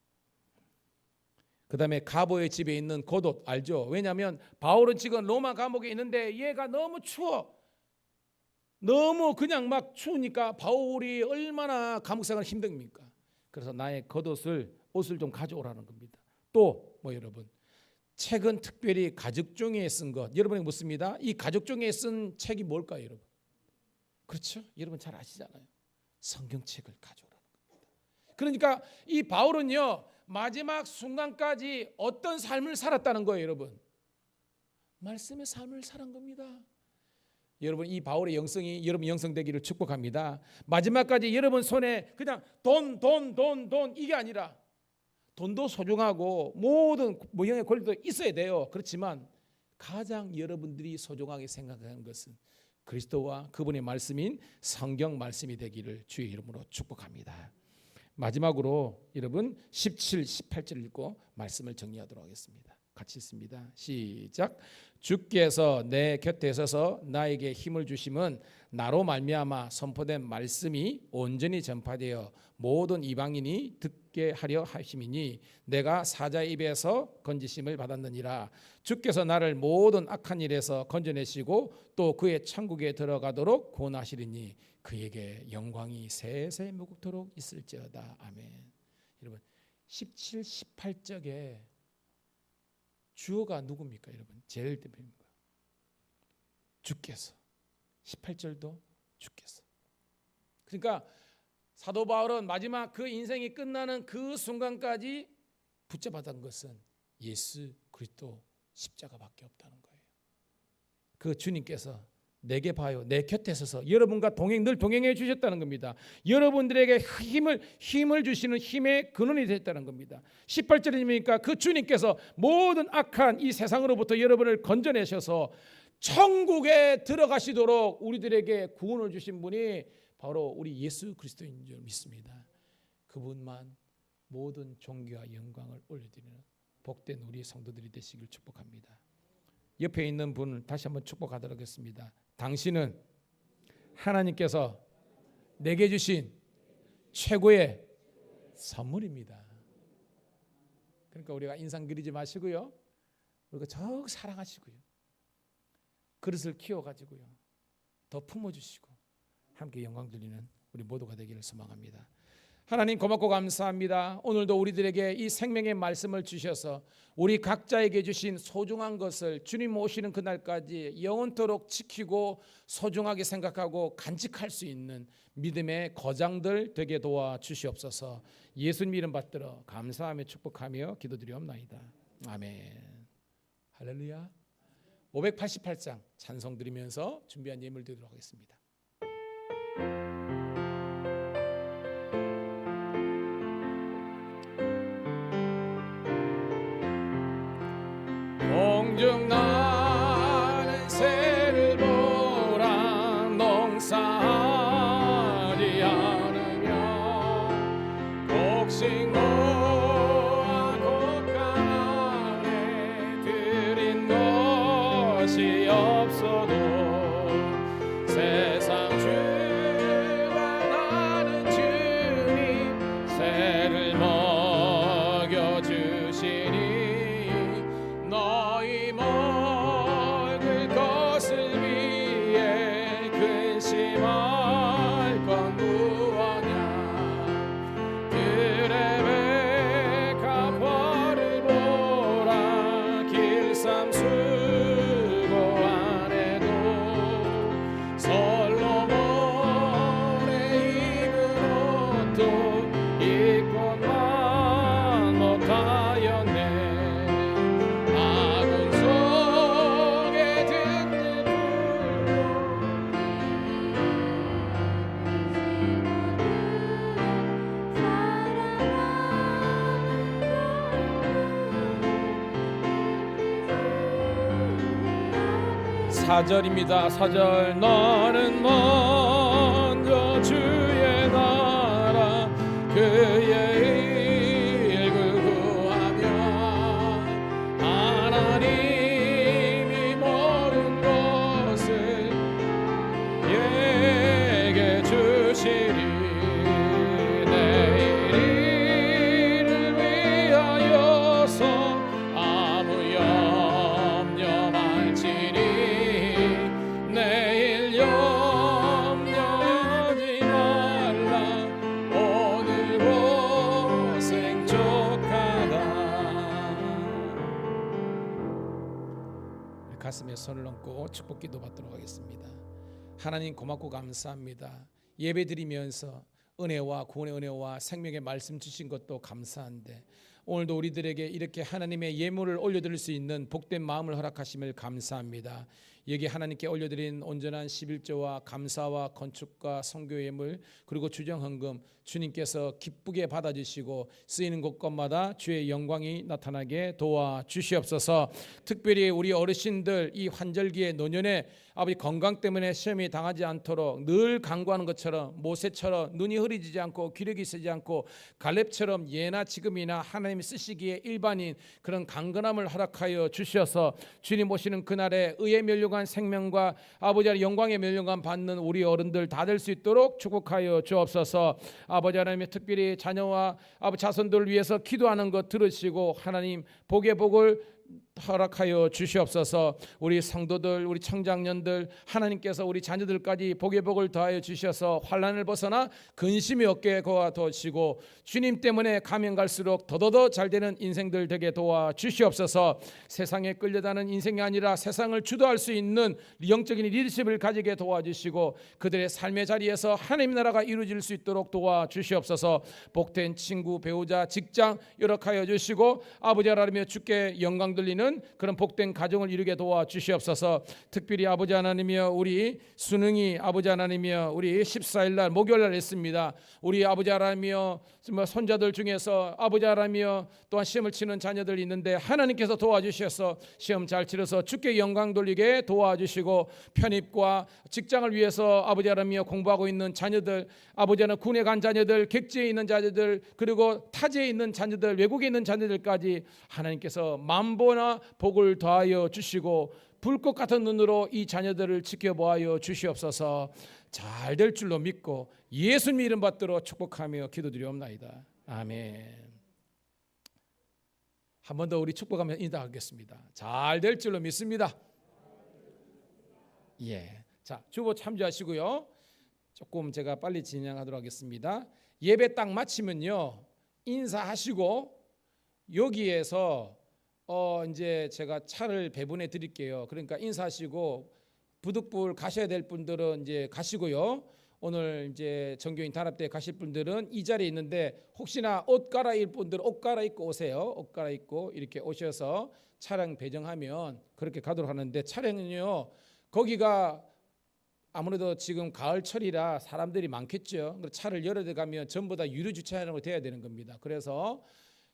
그 다음에 가보의 집에 있는 고돗 알죠? 왜냐하면 바울은 지금 로마 감옥에 있는데 얘가 너무 추워. 너무 그냥 막 추우니까 바울이 얼마나 감옥생활 힘듭니까? 그래서 나의 옷을 좀 가져오라는 겁니다. 또 뭐 여러분, 책은 특별히 가죽종이에 쓴 것, 여러분에게 묻습니다. 이 가죽종이에 쓴 책이 뭘까요, 여러분? 그렇죠? 여러분 잘 아시잖아요. 성경책을 가져오라는 겁니다. 그러니까 이 바울은요, 마지막 순간까지 어떤 삶을 살았다는 거예요, 여러분? 말씀의 삶을 살은 겁니다. 여러분, 이 바울의 영성이 여러분 영성되기를 축복합니다. 마지막까지 여러분 손에 그냥 돈 이게 아니라, 돈도 소중하고 모든 모형의 권리도 있어야 돼요. 그렇지만 가장 여러분들이 소중하게 생각하는 것은 그리스도와 그분의 말씀인 성경 말씀이 되기를 주의 이름으로 축복합니다. 마지막으로 여러분 17, 18절 읽고 말씀을 정리하도록 하겠습니다. 같이 읽습니다. 시작. 주께서 내 곁에 서서 나에게 힘을 주심은 나로 말미암아 선포된 말씀이 온전히 전파되어 모든 이방인이 듣게 하려 하심이니 내가 사자의 입에서 건지심을 받았느니라. 주께서 나를 모든 악한 일에서 건져내시고 또 그의 천국에 들어가도록 구원하시리니 그에게 영광이 세세 무궁토록 있을지어다. 아멘. 여러분 17, 18절에 주어가 누굽니까, 여러분? 제일 대표입니다. 주께서. 18절도 주께서. 그러니까 사도 바울은 마지막 그 인생이 끝나는 그 순간까지 붙잡았던 것은 예수 그리스도 십자가밖에 없다는 거예요. 그 주님께서 내게 봐요, 내 곁에 서서 여러분과 늘 동행해 주셨다는 겁니다. 여러분들에게 힘을 주시는 힘의 근원이 됐다는 겁니다. 18절이니까 그 주님께서 모든 악한 이 세상으로부터 여러분을 건져내셔서 천국에 들어가시도록 우리들에게 구원을 주신 분이 바로 우리 예수 그리스도인 줄 믿습니다. 그분만 모든 존귀와 영광을 올려드리는 복된 우리 성도들이 되시길 축복합니다. 옆에 있는 분을 다시 한번 축복하도록 하겠습니다. 당신은 하나님께서 내게 주신 최고의 선물입니다. 그러니까 우리가 인상 그리지 마시고요, 우리가 적 사랑하시고요, 그릇을 키워가지고요 더 품어주시고 함께 영광 돌리는 우리 모두가 되기를 소망합니다. 하나님 고맙고 감사합니다. 오늘도 우리들에게 이 생명의 말씀을 주셔서 우리 각자에게 주신 소중한 것을 주님 오시는 그날까지 영원토록 지키고 소중하게 생각하고 간직할 수 있는 믿음의 거장들 되게 도와 주시옵소서. 예수님 이름 받들어 감사하며 축복하며 기도드리옵나이다. 아멘. 할렐루야. 588장 찬송 드리면서 준비한 예물 드리도록 하겠습니다. 공중 나는 새를 보라 농사하지 않으며 곡식모아 곡간 안에 들인 것이 없어도 세상 주관하는 주님 새를 먹여주시니 너희 먹을 것을 위해 근심할 건 무엇냐 들의 백합화를 보라 길쌈 수고 안에도 솔로몬의 입은 옷도 입고만 못하였네 사절입니다. 4절 너는 먼저 주의 나라 그의 일을 구하며 하나님이 모든 것을 내게 주시리 내 일을 위하여서 아무 염려 말지니 내일 염려하지 말라 오늘 고생 족하다. 가슴에 손을 얹고 축복 기도 받도록 하겠습니다. 하나님 고맙고 감사합니다. 예배 드리면서 은혜와 구원의 은혜와 생명의 말씀 주신 것도 감사한데 오늘도 우리들에게 이렇게 하나님의 예물을 올려드릴 수 있는 복된 마음을 허락하심을 감사합니다. 여기 하나님께 올려드린 온전한 11조와 감사와 건축과 선교 예물 그리고 주정 헌금 주님께서 기쁘게 받아주시고 쓰이는 곳곳마다 주의 영광이 나타나게 도와주시옵소서. 특별히 우리 어르신들 이 환절기에 노년에 아버지 건강 때문에 시험이 당하지 않도록 늘 간구하는 것처럼 모세처럼 눈이 흐리지지 않고 기력이 쓰지 않고 갈렙처럼 예나 지금이나 하나님이 쓰시기에 일반인 그런 강건함을 허락하여 주셔서 주님 오시는 그날에 의의 멸류관 생명과 아버지 하나님 영광의 멸류관 받는 우리 어른들 다 될 수 있도록 축복하여 주옵소서. 아버지 하나님 특별히 자녀와 아버지 자손들을 위해서 기도하는 것 들으시고 하나님 복의 복을 허락하여 주시옵소서. 우리 성도들 우리 청장년들 하나님께서 우리 자녀들까지 복의 복을 더하여 주셔서 환난을 벗어나 근심이 없게 도와주시고 주님 때문에 가면 갈수록 더더더 잘되는 인생들 되게 도와주시옵소서. 세상에 끌려다는 인생이 아니라 세상을 주도할 수 있는 영적인 리더십을 가지게 도와주시고 그들의 삶의 자리에서 하나님 나라가 이루어질 수 있도록 도와주시옵소서. 복된 친구 배우자 직장 요락하여 주시고 아버지 하나님의 주께 영광 돌리는 되는 그런 복된 가정을 이루게 도와주시옵소서. 특별히 아버지 하나님이여 우리 수능이 아버지 하나님이여 우리 14일 날 목요일 날 있습니다. 우리 아버지 하나님이여 손자들 중에서 아버지 하나님이여 또한 시험을 치는 자녀들이 있는데 하나님께서 도와주셔서 시험 잘 치러서 주께 영광 돌리게 도와주시고 편입과 직장을 위해서 아버지 하나님이여 공부하고 있는 자녀들, 아버지 하나님 군에 간 자녀들, 객지에 있는 자녀들, 그리고 타지에 있는 자녀들, 외국에 있는 자녀들까지 하나님께서 만보나 복을 더하여 주시고 불꽃 같은 눈으로 이 자녀들을 지켜보아여 주시옵소서. 잘 될 줄로 믿고 예수님 이름 받들어 축복하며 기도드리옵나이다. 아멘. 한 번 더 우리 축복하며 인사하겠습니다. 잘 될 줄로 믿습니다. 예. 자, 주보 참조하시고요. 조금 제가 빨리 진행하도록 하겠습니다. 예배 딱 마치면요 인사하시고 여기에서 이제 제가 차를 배분해 드릴게요. 그러니까 인사하시고 부득불 가셔야 될 분들은 이제 가시고요. 오늘 이제 전교인 단합대 가실 분들은 이 자리에 있는데 혹시나 옷 갈아입을 분들은 옷 갈아입고 오세요. 옷 갈아입고 이렇게 오셔서 차량 배정하면 그렇게 가도록 하는데 차량은요 거기가 아무래도 지금 가을철이라 사람들이 많겠죠. 차를 열어 들어가면 전부 다 유료 주차장으로 돼야 되는 겁니다. 그래서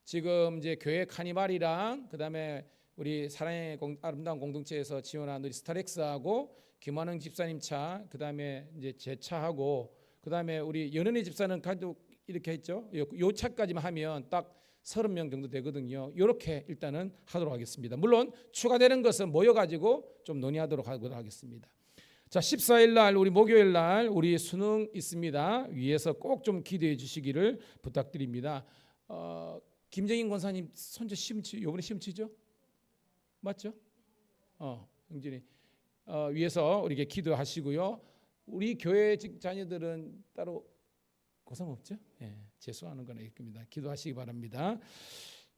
지금 이제 교회 카니발이랑 그다음에 우리 사랑의 아름다운 공동체에서 지원한 우리 스타렉스하고 김환영 집사님 차, 그다음에 이제 제 차하고 그다음에 우리 연은희 집사는 가족 이렇게 했죠. 요 차까지만 하면 딱 30명 정도 되거든요. 이렇게 일단은 하도록 하겠습니다. 물론 추가되는 것은 모여가지고 좀 논의하도록 하겠습니다. 자, 14일 날 우리 목요일 날 우리 수능 있습니다. 위에서 꼭 좀 기대해 주시기를 부탁드립니다. 김정인 권사님 손자 시험 요번에 시험 치죠? 맞죠? 영진이 위에서 우리에게 기도하시고요. 우리 교회 자녀들은 따로 고생 없죠? 예, 재수하는 거나 있습니다. 기도하시기 바랍니다.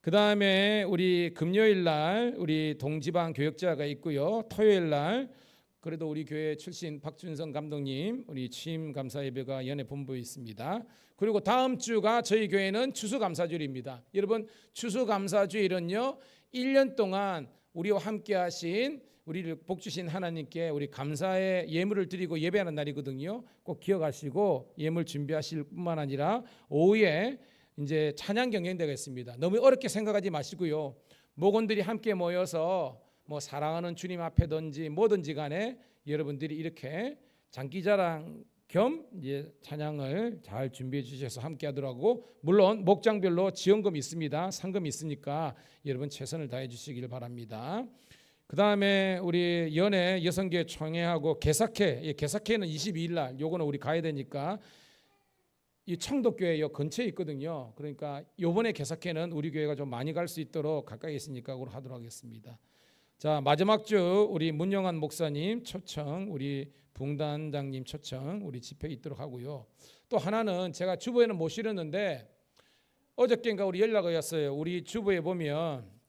그 다음에 우리 금요일 날 우리 동지방 교역자가 있고요. 토요일 날 그래도 우리 교회 출신 박준성 감독님 우리 취임 감사 예배가 연회 본부에 있습니다. 그리고 다음 주가 저희 교회는 추수감사주일입니다. 여러분 추수감사주일은요 1년 동안 우리와 함께 하신 우리를 복 주신 하나님께 우리 감사의 예물을 드리고 예배하는 날이거든요. 꼭 기억하시고 예물 준비하실 뿐만 아니라 오후에 이제 찬양 경연대가 있습니다. 너무 어렵게 생각하지 마시고요. 목원들이 함께 모여서 뭐 사랑하는 주님 앞에든지 뭐든지 간에 여러분들이 이렇게 장기자랑 겸 이제 찬양을 잘 준비해 주셔서 함께 하도록 하고 물론 목장별로 지원금이 있습니다. 상금이 있으니까 여러분 최선을 다해 주시길 바랍니다. 그 다음에 우리 연애 여성교회 총회하고 개사회, 개사회는 22일 날 요거는 우리 가야 되니까 이 청도교회 요 근처에 있거든요. 그러니까 요번에 개사회는 우리 교회가 좀 많이 갈 수 있도록 가까이 있으니까 그걸 하도록 하겠습니다. 자, 마지막 주 우리 문영환 목사님 초청, 우리 붕단장님 초청 우리 집회 있도록 하고요. 또 하나는 제가 주보에는 못 실었는데 어저께인가 우리 연락이 왔어요. 우리 주보에 보면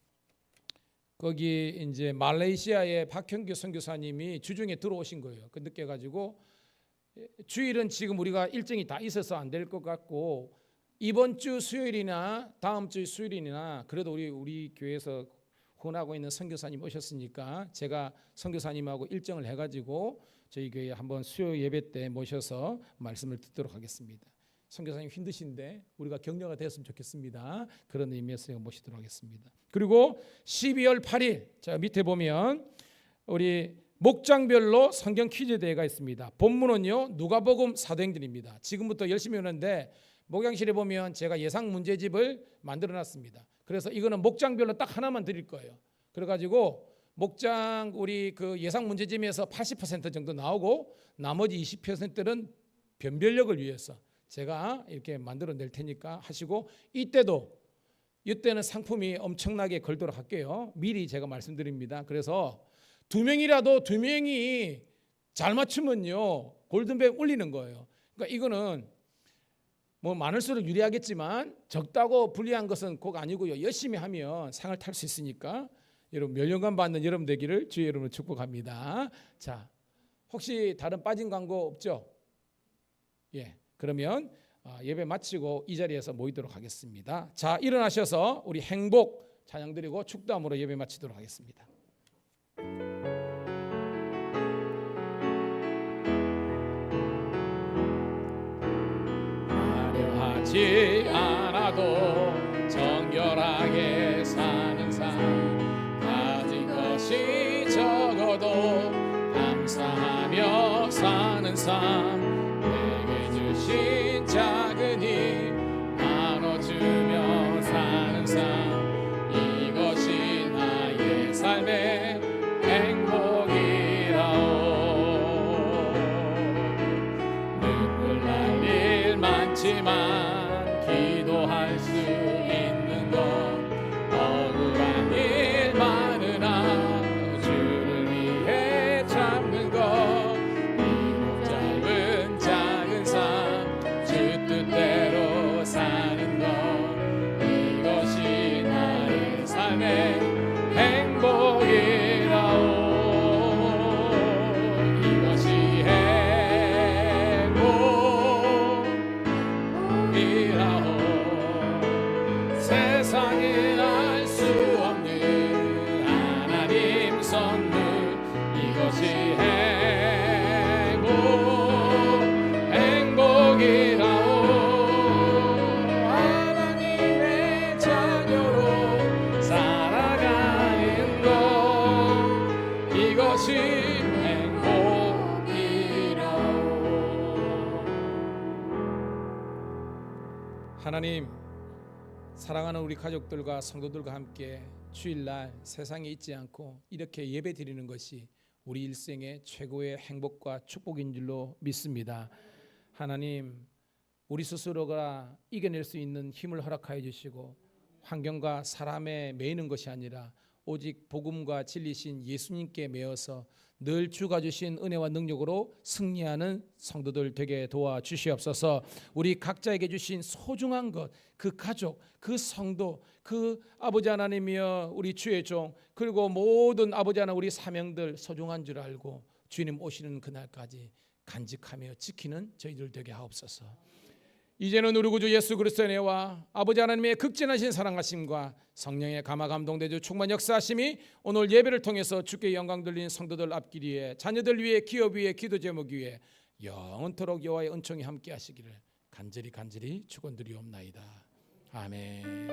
거기 이제 말레이시아의 박형규 선교사님이 주중에 들어오신 거예요. 그 늦게 가지고 주일은 지금 우리가 일정이 다 있어서 안 될 것 같고 이번 주 수요일이나 다음 주 수요일이나 그래도 우리 교회에서 혼하고 있는 선교사님 오셨으니까 제가 선교사님하고 일정을 해가지고 저희 교회에 한번 수요 예배 때 모셔서 말씀을 듣도록 하겠습니다. 선교사님 힘드신데 우리가 격려가 됐으면 좋겠습니다. 그런 의미에서 모시도록 하겠습니다. 그리고 12월 8일 자 밑에 보면 우리 목장별로 성경 퀴즈 대회가 있습니다. 본문은요 누가복음 사도행전입니다. 지금부터 열심히 하는데 목양실에 보면 제가 예상 문제집을 만들어놨습니다. 그래서 이거는 목장별로 딱 하나만 드릴 거예요. 그래가지고 목장 우리 그 예상 문제집에서 80% 정도 나오고 나머지 20%는 변별력을 위해서 제가 이렇게 만들어 낼 테니까 하시고 이때는 상품이 엄청나게 걸도록 할게요. 미리 제가 말씀드립니다. 그래서 두 명이 잘 맞추면요 골든벨 울리는 거예요. 그러니까 이거는 뭐 많을수록 유리하겠지만 적다고 불리한 것은 꼭 아니고요. 열심히 하면 상을 탈 수 있으니까 여러분 몇 년간 받는 여러분 되기를 주의 이름으로 축복합니다. 자, 혹시 다른 빠진 광고 없죠? 예, 그러면 예배 마치고 이 자리에서 모이도록 하겠습니다. 자, 일어나셔서 우리 행복 찬양 드리고 축도함으로 예배 마치도록 하겠습니다. 화려하지 않아도 정결하게 사는 삶, 가진 것이 적어도 감사하며 사는 삶, 내게 주신 작은 힘 나눠주며 사는 삶, 이것이 나의 삶의 행복이라오. 눈물 날 일 많지만 기도할 수 있는 것, 억울한 일 많으나 주를 위해 참는 것, 비록 짧은 작은 삶 주 뜻대로 사는 것, 이것이 나의 삶의 행복이라오. 이것이 행복이라오. 세상에 알 수 없는 하나님 선물, 이것이 행복이라오. 하나님의 자녀로 살아가는 것, 이것이 행복이라오. 하나님, 사랑하는 우리 가족들과 성도들과 함께 주일날 세상에 있지 않고 이렇게 예배 드리는 것이 우리 일생의 최고의 행복과 축복인 줄로 믿습니다. 하나님, 우리 스스로가 이겨낼 수 있는 힘을 허락하여 주시고 환경과 사람에 매이는 것이 아니라 오직 복음과 진리신 예수님께 매어서 늘 주가 주신 은혜와 능력으로 승리하는 성도들 되게 도와주시옵소서. 우리 각자에게 주신 소중한 것, 그 가족, 그 성도, 그 아버지 하나님이여 우리 주의 종, 그리고 모든 아버지 하나님 우리 사명들 소중한 줄 알고 주님 오시는 그날까지 간직하며 지키는 저희들 되게 하옵소서. 이제는 우리 구주 예수 그리스도의 은혜와 아버지 하나님의 극진하신 사랑하심과 성령의 감화 감동되주 충만 역사하심이 오늘 예배를 통해서 주께 영광 돌리는 성도들 앞길위에, 자녀들 위해, 기업 위에, 기도 제목 위에 영원토록 여호와의 은총이 함께 하시기를 간절히 축원드리옵나이다. 아멘.